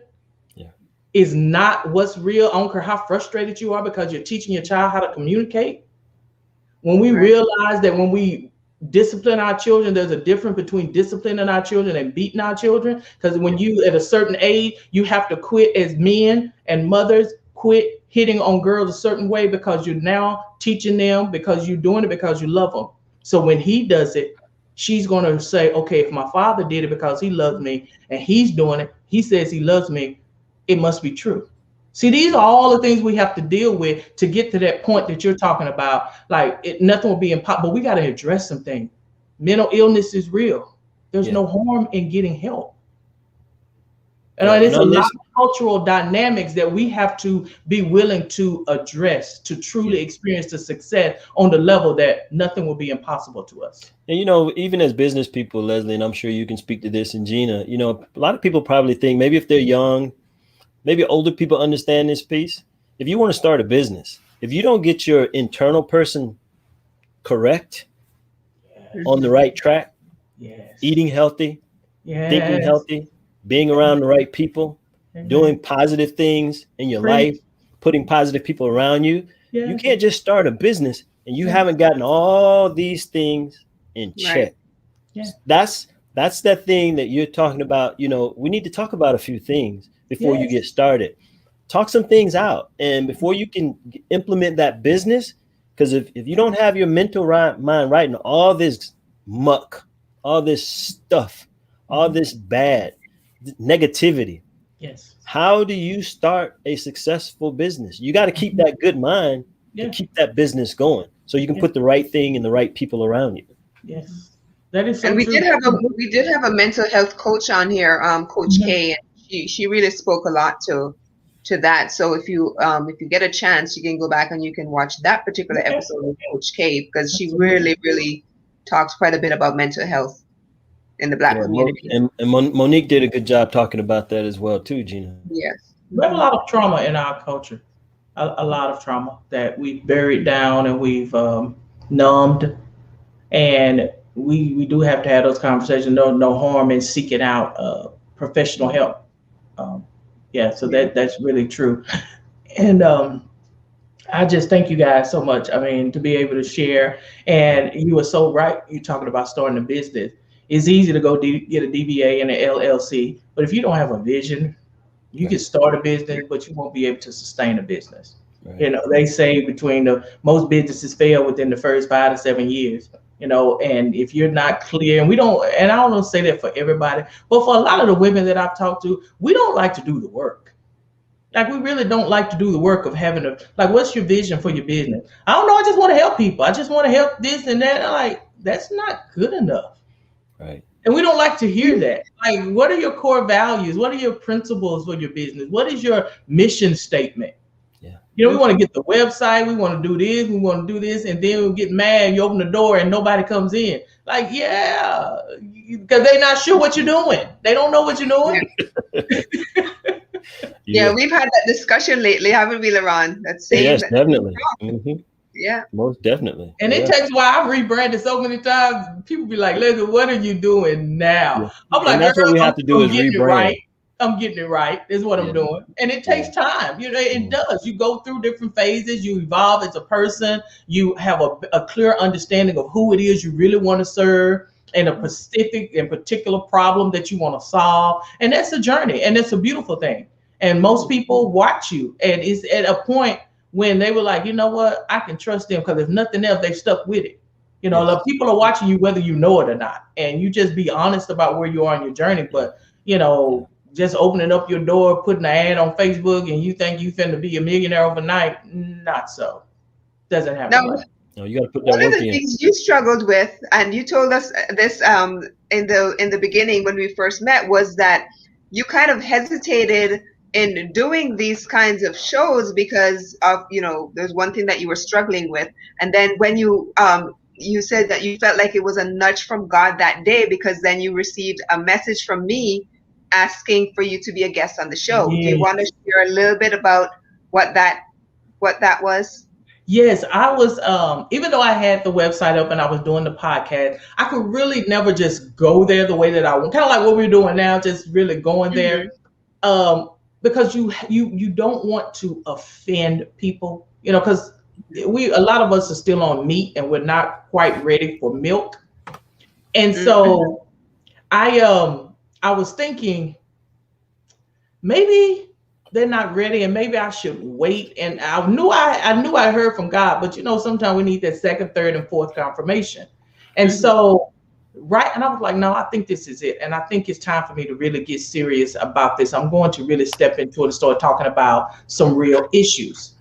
C: is not what's real, I don't care how frustrated you are because you're teaching your child how to communicate. When we realize that when we discipline our children, there's a difference between disciplining our children and beating our children. Because when you at a certain age, you have to quit as men and mothers, quit hitting on girls a certain way because you're now teaching them, because you're doing it because you love them. So when he does it, she's going to say, okay, if my father did it because he loves me and he's doing it, he says he loves me, it must be true. See, these are all the things we have to deal with to get to that point that you're talking about. Like, nothing will be impossible, but we got to address some things. Mental illness is real. There's no harm in getting help. And it's a lot of cultural dynamics that we have to be willing to address to truly experience the success on the level that nothing will be impossible to us.
B: And, you know, even as business people, Leslie, and I'm sure you can speak to this, and Gina, you know, a lot of people probably think maybe if they're young, maybe older people understand this piece. If you want to start a business, if you don't get your internal person correct, on the right track, eating healthy, thinking healthy, being around the right people, doing positive things in your life, putting positive people around you, you can't just start a business and you haven't gotten all these things in check. That's that thing that you're talking about. You know, we need to talk about a few things before you get started. Talk some things out. And before you can implement that business, because if you don't have your mental mind right and all this muck, all this stuff, all this bad negativity, how do you start a successful business? You got to keep that good mind to keep that business going so you can put the right thing and the right people around you.
C: That is so
A: and we
C: true.
A: did have a mental health coach on here, Coach K, and she really spoke a lot to that. So if you get a chance, you can go back and you can watch that particular episode of Coach K, because she really talks quite a bit about mental health in the Black community.
B: And Monique did a good job talking about that as well too, Gina.
C: Yes. We have a lot of trauma in our culture, a lot of trauma that we've buried down and we've numbed, and we do have to have those conversations. No harm in seeking out professional help. So that's really true. And I just thank you guys so much. I mean, to be able to share, and you were so right. You're talking about starting a business. It's easy to go get a DBA and an LLC, but if you don't have a vision, you can start a business, but you won't be able to sustain a business. You know, they say between most businesses fail within the first 5 to 7 years. You know, and if you're not clear, and we don't, and I don't say that for everybody, but for a lot of the women that I've talked to, we don't like to do the work. Like, we really don't like to do the work of having a, like, what's your vision for your business? I don't know. I just want to help people. I just want to help this and that. I'm like, that's not good enough.
B: Right.
C: And we don't like to hear that. Like, what are your core values? What are your principles for your business? What is your mission statement?
B: Yeah.
C: You know, we want to get the website. We want to do this. We want to do this. And then we get mad. You open the door and nobody comes in. Like, yeah, because they're not sure what you're doing. They don't know what you're doing.
A: Yeah, we've had that discussion lately, haven't we, LaRon? That's saying
B: yes,
A: that
B: definitely. Mm-hmm.
A: Yeah,
B: most definitely.
C: And it takes why I've rebranded so many times. People be like, Leslie, what are you doing now?
B: Yeah.
C: I'm like,
B: and that's what we have to do is rebrand.
C: Right. I'm getting it right. Is what I'm doing. And it takes time. You know, it does. You go through different phases. You evolve as a person. You have a clear understanding of who it is you really want to serve and a specific and particular problem that you want to solve. And that's a journey. And it's a beautiful thing. And most people watch you. And it's at a point when they were like, you know what, I can trust them because if nothing else, they stuck with it. You know, the people are watching you whether you know it or not. And you just be honest about where you are on your journey. But, you know, just opening up your door, putting an ad on Facebook, and you think you finna be a millionaire overnight, not so. Doesn't happen.
B: No, you got to put that
A: work in. One of the
B: in.
A: things you struggled with, and you told us this in the beginning when we first met, was that you kind of hesitated in doing these kinds of shows because of, you know, there's one thing that you were struggling with. And then when you said that you felt like it was a nudge from God that day, because then you received a message from me asking for you to be a guest on the show. Do you want to share a little bit about what that was?
C: Yes, I was, even though I had the website up and I was doing the podcast, I could really never just go there the way that I want, kind of like what we're doing now, just really going there. Because you don't want to offend people, you know, because a lot of us are still on meat and we're not quite ready for milk. And so I was thinking maybe they're not ready and maybe I should wait. And I knew I heard from God, but you know, sometimes we need that second, third, and fourth confirmation. And so and I was like, no, I think this is it. And I think it's time for me to really get serious about this. I'm going to really step into it and start talking about some real issues.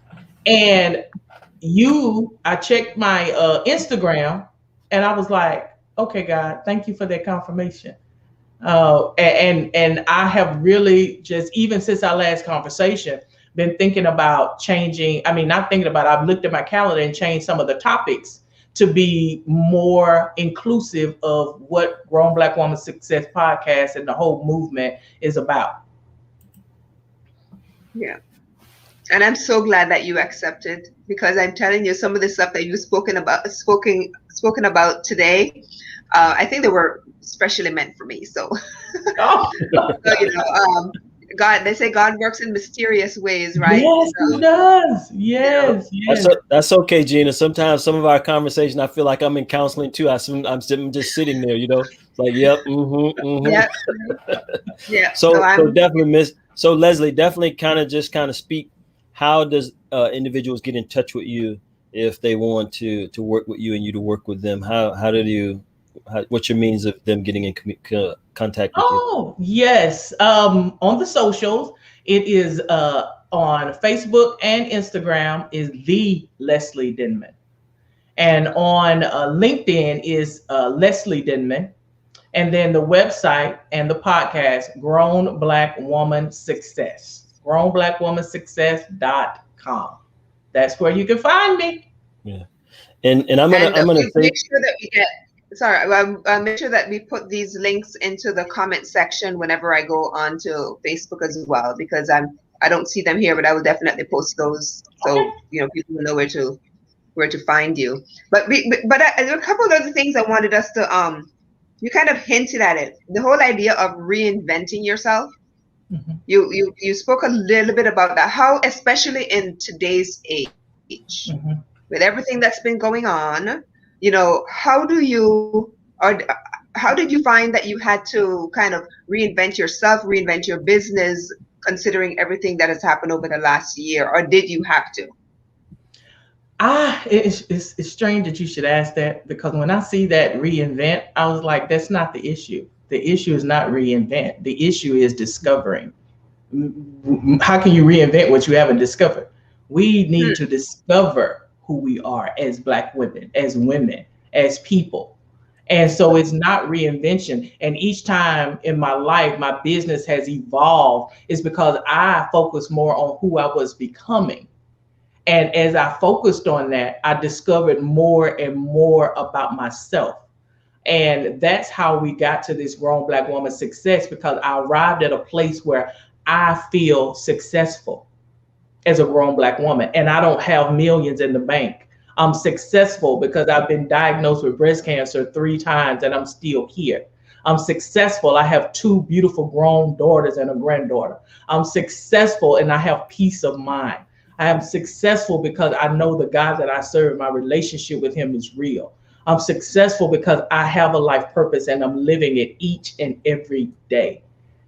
C: And I checked my Instagram and I was like, okay, God, thank you for that confirmation. And I have really just, even since our last conversation, been thinking about changing. I mean, not thinking about, I've looked at my calendar and changed some of the topics to be more inclusive of what Grown Black Woman Success Podcast and the whole movement is about.
A: Yeah. And I'm so glad that you accepted, because I'm telling you, some of the stuff that you've spoken about today, I think they were specially meant for me. So, so you know, God, they say God works in mysterious ways, right?
C: Yes,
A: so,
C: He does. Yes, yes.
B: That's okay, Gina. Sometimes some of our conversation, I feel like I'm in counseling too. I'm just sitting there, you know, it's like, yep,
A: yeah.
B: So definitely, So Leslie, definitely kind of speak. How does individuals get in touch with you if they want to work with you and you to work with them? What's your means of them getting in contact with you?
C: Oh, yes. On the socials, it is on Facebook and Instagram is the Leslie Denman. And on LinkedIn is Leslie Denman. And then the website and the podcast, Grown Black Woman Success, grownblackwomansuccess.com. That's where you can find me.
B: Yeah. And I'm gonna
A: make sure that we get. Sorry, I'll make sure that we put these links into the comment section whenever I go onto Facebook as well, because I don't see them here, but I will definitely post those so you know people will know where to find you. But there are a couple of other things I wanted us to you kind of hinted at it, the whole idea of reinventing yourself. You spoke a little bit about that, how especially in today's age with everything that's been going on. You know, how did you find that you had to kind of reinvent yourself, reinvent your business, considering everything that has happened over the last year, or did you have to?
C: It's strange that you should ask that, because when I see that reinvent, I was like, that's not the issue. The issue is not reinvent. The issue is discovering. How can you reinvent what you haven't discovered? We need to discover who we are as Black women, as people. And so it's not reinvention. And each time in my life, my business has evolved, is because I focus more on who I was becoming. And as I focused on that, I discovered more and more about myself. And that's how we got to this grown Black woman success, because I arrived at a place where I feel successful as a grown Black woman. And I don't have millions in the bank. I'm successful because I've been diagnosed with breast cancer 3 times and I'm still here. I'm successful. I have 2 beautiful grown daughters and a granddaughter. I'm successful and I have peace of mind. I am successful because I know the God that I serve, my relationship with him is real. I'm successful because I have a life purpose and I'm living it each and every day.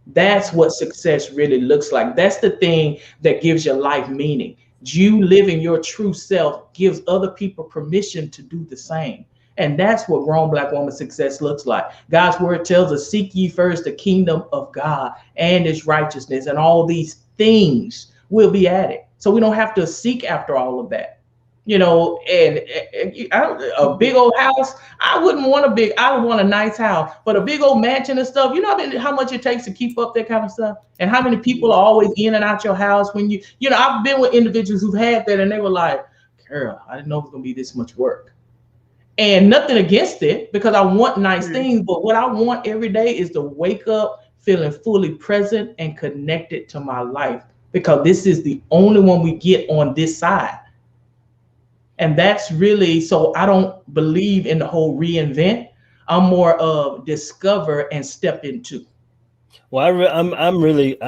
C: That's what success really looks like. That's the thing that gives your life meaning. You living your true self gives other people permission to do the same. And that's what grown Black woman success looks like. God's word tells us, seek ye first the kingdom of God and his righteousness, and all these things will be added. So we don't have to seek after all of that. And a big old house, I would want a nice house, but a big old mansion and stuff, how much it takes to keep up that kind of stuff, and how many people are always in and out your house when I've been with individuals who've had that and they were like, girl, I didn't know it was gonna be this much work. And nothing against it, because I want nice things, but what I want every day is to wake up feeling fully present and connected to my life, because this is the only one we get on this side. And that's really, so I don't believe in the whole reinvent. I'm more of discover and step into.
B: Well, I'm really,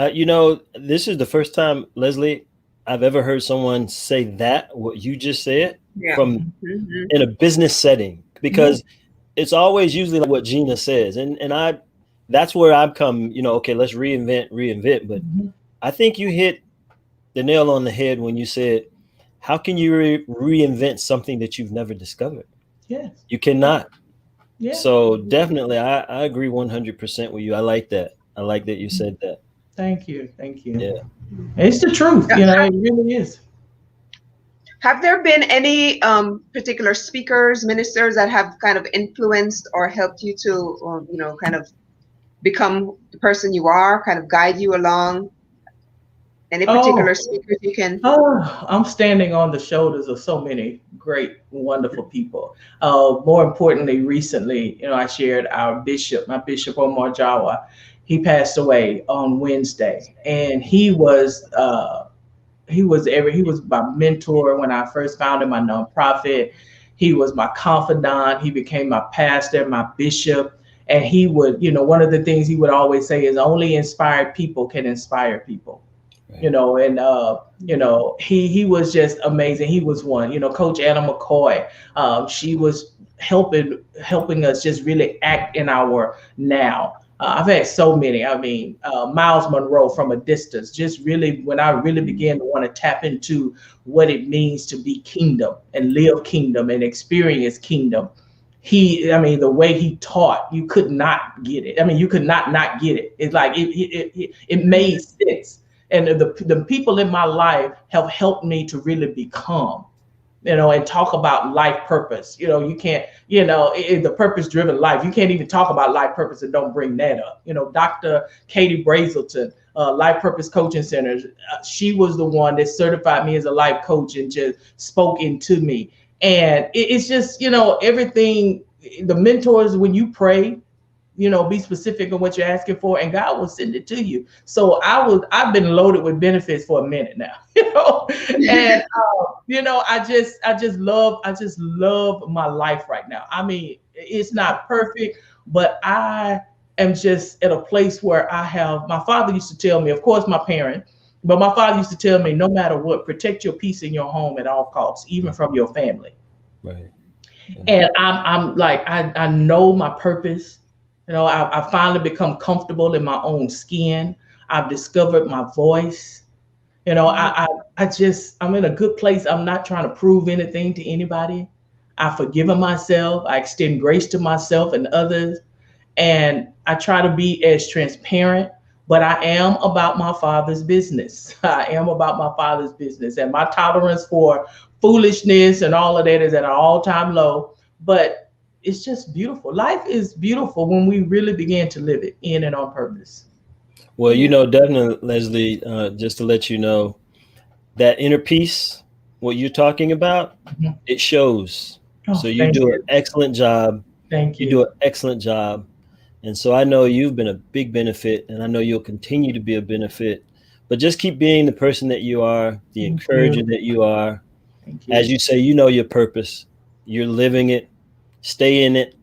B: this is the first time, Leslie, I've ever heard someone say that, what you just said, from in a business setting, because it's always usually like what Gina says. And that's where I've come, okay, let's reinvent. But I think you hit the nail on the head when you said, how can you reinvent something that you've never discovered?
C: Yes.
B: You cannot.
C: Yeah.
B: So definitely, I agree 100% with you. I like that. I like that you said that.
C: Thank you.
B: Yeah.
C: It's the truth. It really is.
A: Have there been any particular speakers, ministers that have kind of influenced or helped you to, kind of become the person you are, kind of guide you along? Any particular speakers you can?
C: I'm standing on the shoulders of so many great, wonderful people. More importantly, recently, I shared my bishop, Omar Jawa. He passed away on Wednesday, and he was my mentor when I first founded my nonprofit. He was my confidant. He became my pastor, my bishop. And he would, one of the things he would always say is, only inspired people can inspire people. He was just amazing. He was one, Coach Anna McCoy. She was helping us just really act in our now. I've had so many. I mean, Miles Monroe from a distance, just really, when I really began to want to tap into what it means to be kingdom and live kingdom and experience kingdom. The way he taught, you could not get it. I mean, you could not get it. It's like, it made sense. And the people in my life have helped me to really become, and talk about life purpose. You can't, the purpose-driven life, you can't even talk about life purpose and don't bring that up. Dr. Katie Brazelton, Life Purpose Coaching Center, she was the one that certified me as a life coach and just spoke into me. And it's just, everything, the mentors, when you pray, be specific on what you're asking for, and God will send it to you. So I've been loaded with benefits for a minute now, and I just love my life right now. I mean, it's not perfect, but I am just at a place where my father used to tell me, of course, my parent, but my father used to tell me, no matter what, protect your peace in your home at all costs, even from your family.
B: Right.
C: And I'm like, I know my purpose. I finally become comfortable in my own skin. I've discovered my voice. I I'm in a good place. I'm not trying to prove anything to anybody. I've forgiven myself. I extend grace to myself and others. And I try to be as transparent, but I am about my father's business. I am about my father's business, and my tolerance for foolishness and all of that is at an all-time low. But it's just beautiful. Life is beautiful when we really begin to live it in and on purpose.
B: Well, you know, definitely, Leslie, just to let you know, that inner peace, what you're talking about,
C: Mhm.
B: it shows.
C: Oh,
B: So you
C: thank
B: do an
C: you.
B: excellent job.
C: Thank
B: You do
C: you.
B: an excellent job. And so I know you've been a big benefit, and I know you'll continue to be a benefit. But just keep being the person that you are, the
C: Thank
B: encourager
C: you.
B: that you are.
C: Thank
B: As
C: you.
B: you say, you know your purpose. You're living it. Stay in it.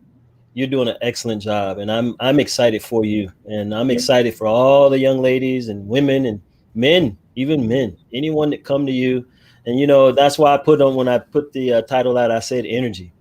B: You're doing an excellent job, and I'm excited for you, and I'm
C: Yeah.
B: excited for all the young ladies and women and men, even men, anyone that come to you. And you know that's why I put on when I put the title out, I said energy.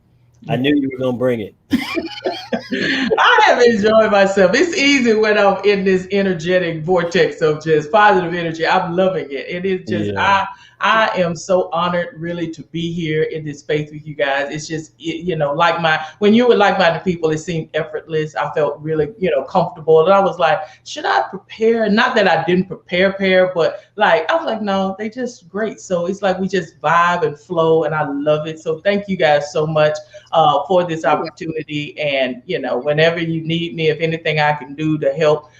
B: I
C: Yeah.
B: knew you were gonna bring it.
C: I have enjoyed myself. It's easy when I'm in this energetic vortex of just positive energy. I'm loving it. It is just
B: Yeah.
C: I am so honored really to be here in this space with you guys. It's just like my when you were like-minded people, it seemed effortless. I felt really comfortable, and I was like, should I prepare? Not that I didn't prepare, but like I was like, no, they just great. So it's like we just vibe and flow, and I love it. So thank you guys so much for this opportunity. And whenever you need me, if anything I can do to help,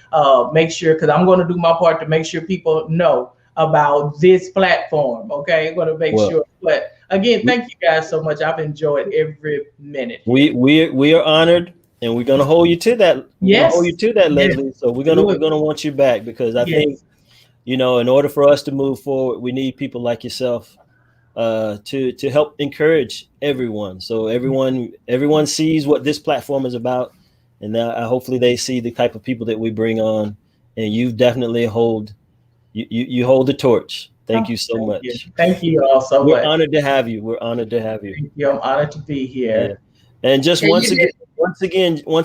C: make sure because I'm going to do my part to make sure people know about this platform. Okay, I'm going to make
B: Well,
C: sure. But again,
B: we
C: thank you guys so much. I've enjoyed every minute here.
B: we are honored, and we're gonna hold you to that. We're gonna hold you
C: Yes,
B: to that,
C: yes,
B: Leslie. So we're
C: absolutely.
B: gonna want you back because I think
C: Yes,
B: in order for us to move forward, we need people like yourself to help encourage everyone. So everyone sees what this platform is about, and now hopefully they see the type of people that we bring on. And you definitely you hold the torch. Thank
C: oh,
B: you so
C: thank you.
B: much.
C: Thank you all so
B: We're
C: much.
B: honored to have you. We're honored to have you.
C: Thank you. I'm honored to be
B: Yeah.
C: here.
B: And just
A: Yeah, you did.
B: once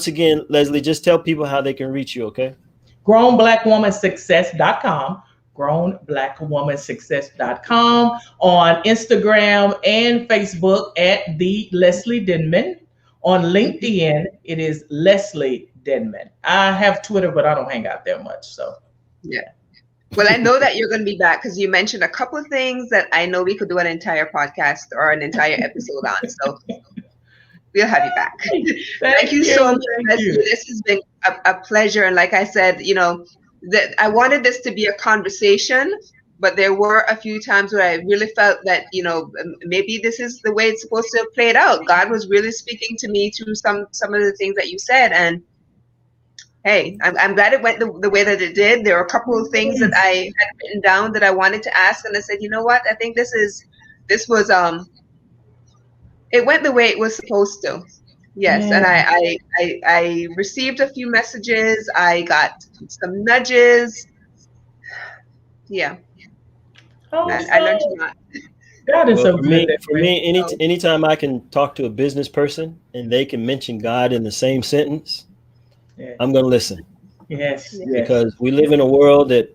B: again, Leslie, just tell people how they can reach you. Okay.
C: grownblackwomansuccess.com, grownblackwomansuccess.com, on Instagram and Facebook at the Leslie Denman. On
A: Mhm.
C: LinkedIn, it is Leslie Denman. I have Twitter, but I don't hang out there much. So
A: Yeah. Well, I know that you're going to be back because you mentioned a couple of things that I know we could do an entire podcast or an entire episode on. So we'll have you back. Thank
C: thank
A: you so
C: you.
A: much,
C: Thank
A: Leslie.
C: you.
A: This has been a pleasure. And like I said, that I wanted this to be a conversation, but there were a few times where I really felt that, maybe this is the way it's supposed to have played out. God was really speaking to me through some of the things that you said. And hey, I'm glad it went the way that it did. There were a couple of things that
C: Yes.
A: I had written down that I wanted to ask, and I said, you know what? I think this was it went the way it was supposed to. Yes,
C: Yeah.
A: and I received a few messages. I got some nudges. Yeah, I learned
C: Awesome.
A: a lot.
C: God is
B: Well,
C: so good that
B: for
C: way.
B: me,
A: So
B: anytime I can talk to a business person and they can mention God in the same sentence,
C: Yeah.
B: I'm going to listen
C: Yes.
A: yeah,
C: Yes.
B: because we live in a world that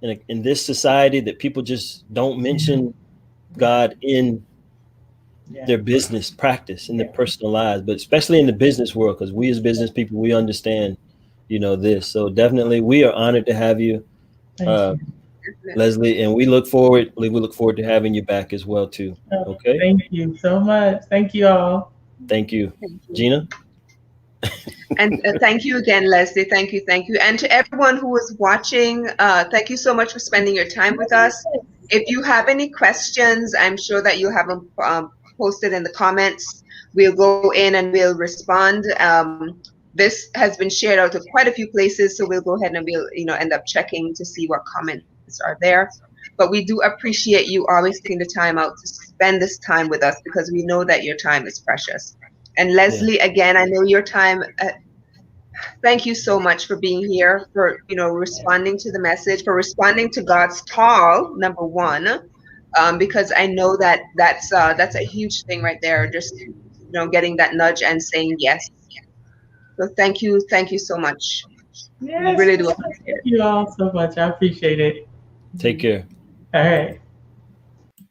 B: in this society that people just don't
C: Yeah.
B: mention God in
C: Yeah.
B: their business practice in their
C: Yeah.
B: personal lives, but especially in the business world because we as business people we understand this. So definitely, we are honored to have you,
C: Thank
B: uh,
C: you.
A: definitely.
B: Leslie, and we look forward to having you back as well too. Okay,
C: Thank you so much. Thank you all.
B: thank you,
A: Thank you.
B: Gina.
A: And thank you again, Leslie. Thank you. And to everyone who was watching, thank you so much for spending your time with us. If you have any questions, I'm sure that you'll have them posted in the comments. We'll go in and we'll respond. This has been shared out to quite a few places, so we'll go ahead and we'll end up checking to see what comments are there. But we do appreciate you always taking the time out to spend this time with us because we know that your time is precious. And
B: Yeah,
A: Leslie, again, I know your time. Thank you so much for being here, for responding to the message, for responding to God's call, number one, because I know that that's a huge thing right there. Just getting that nudge and saying yes. So thank you so much. We
C: Yes.
A: really do
C: Thank
A: appreciate it.
C: you all so much. I appreciate it.
B: take care.
C: All right.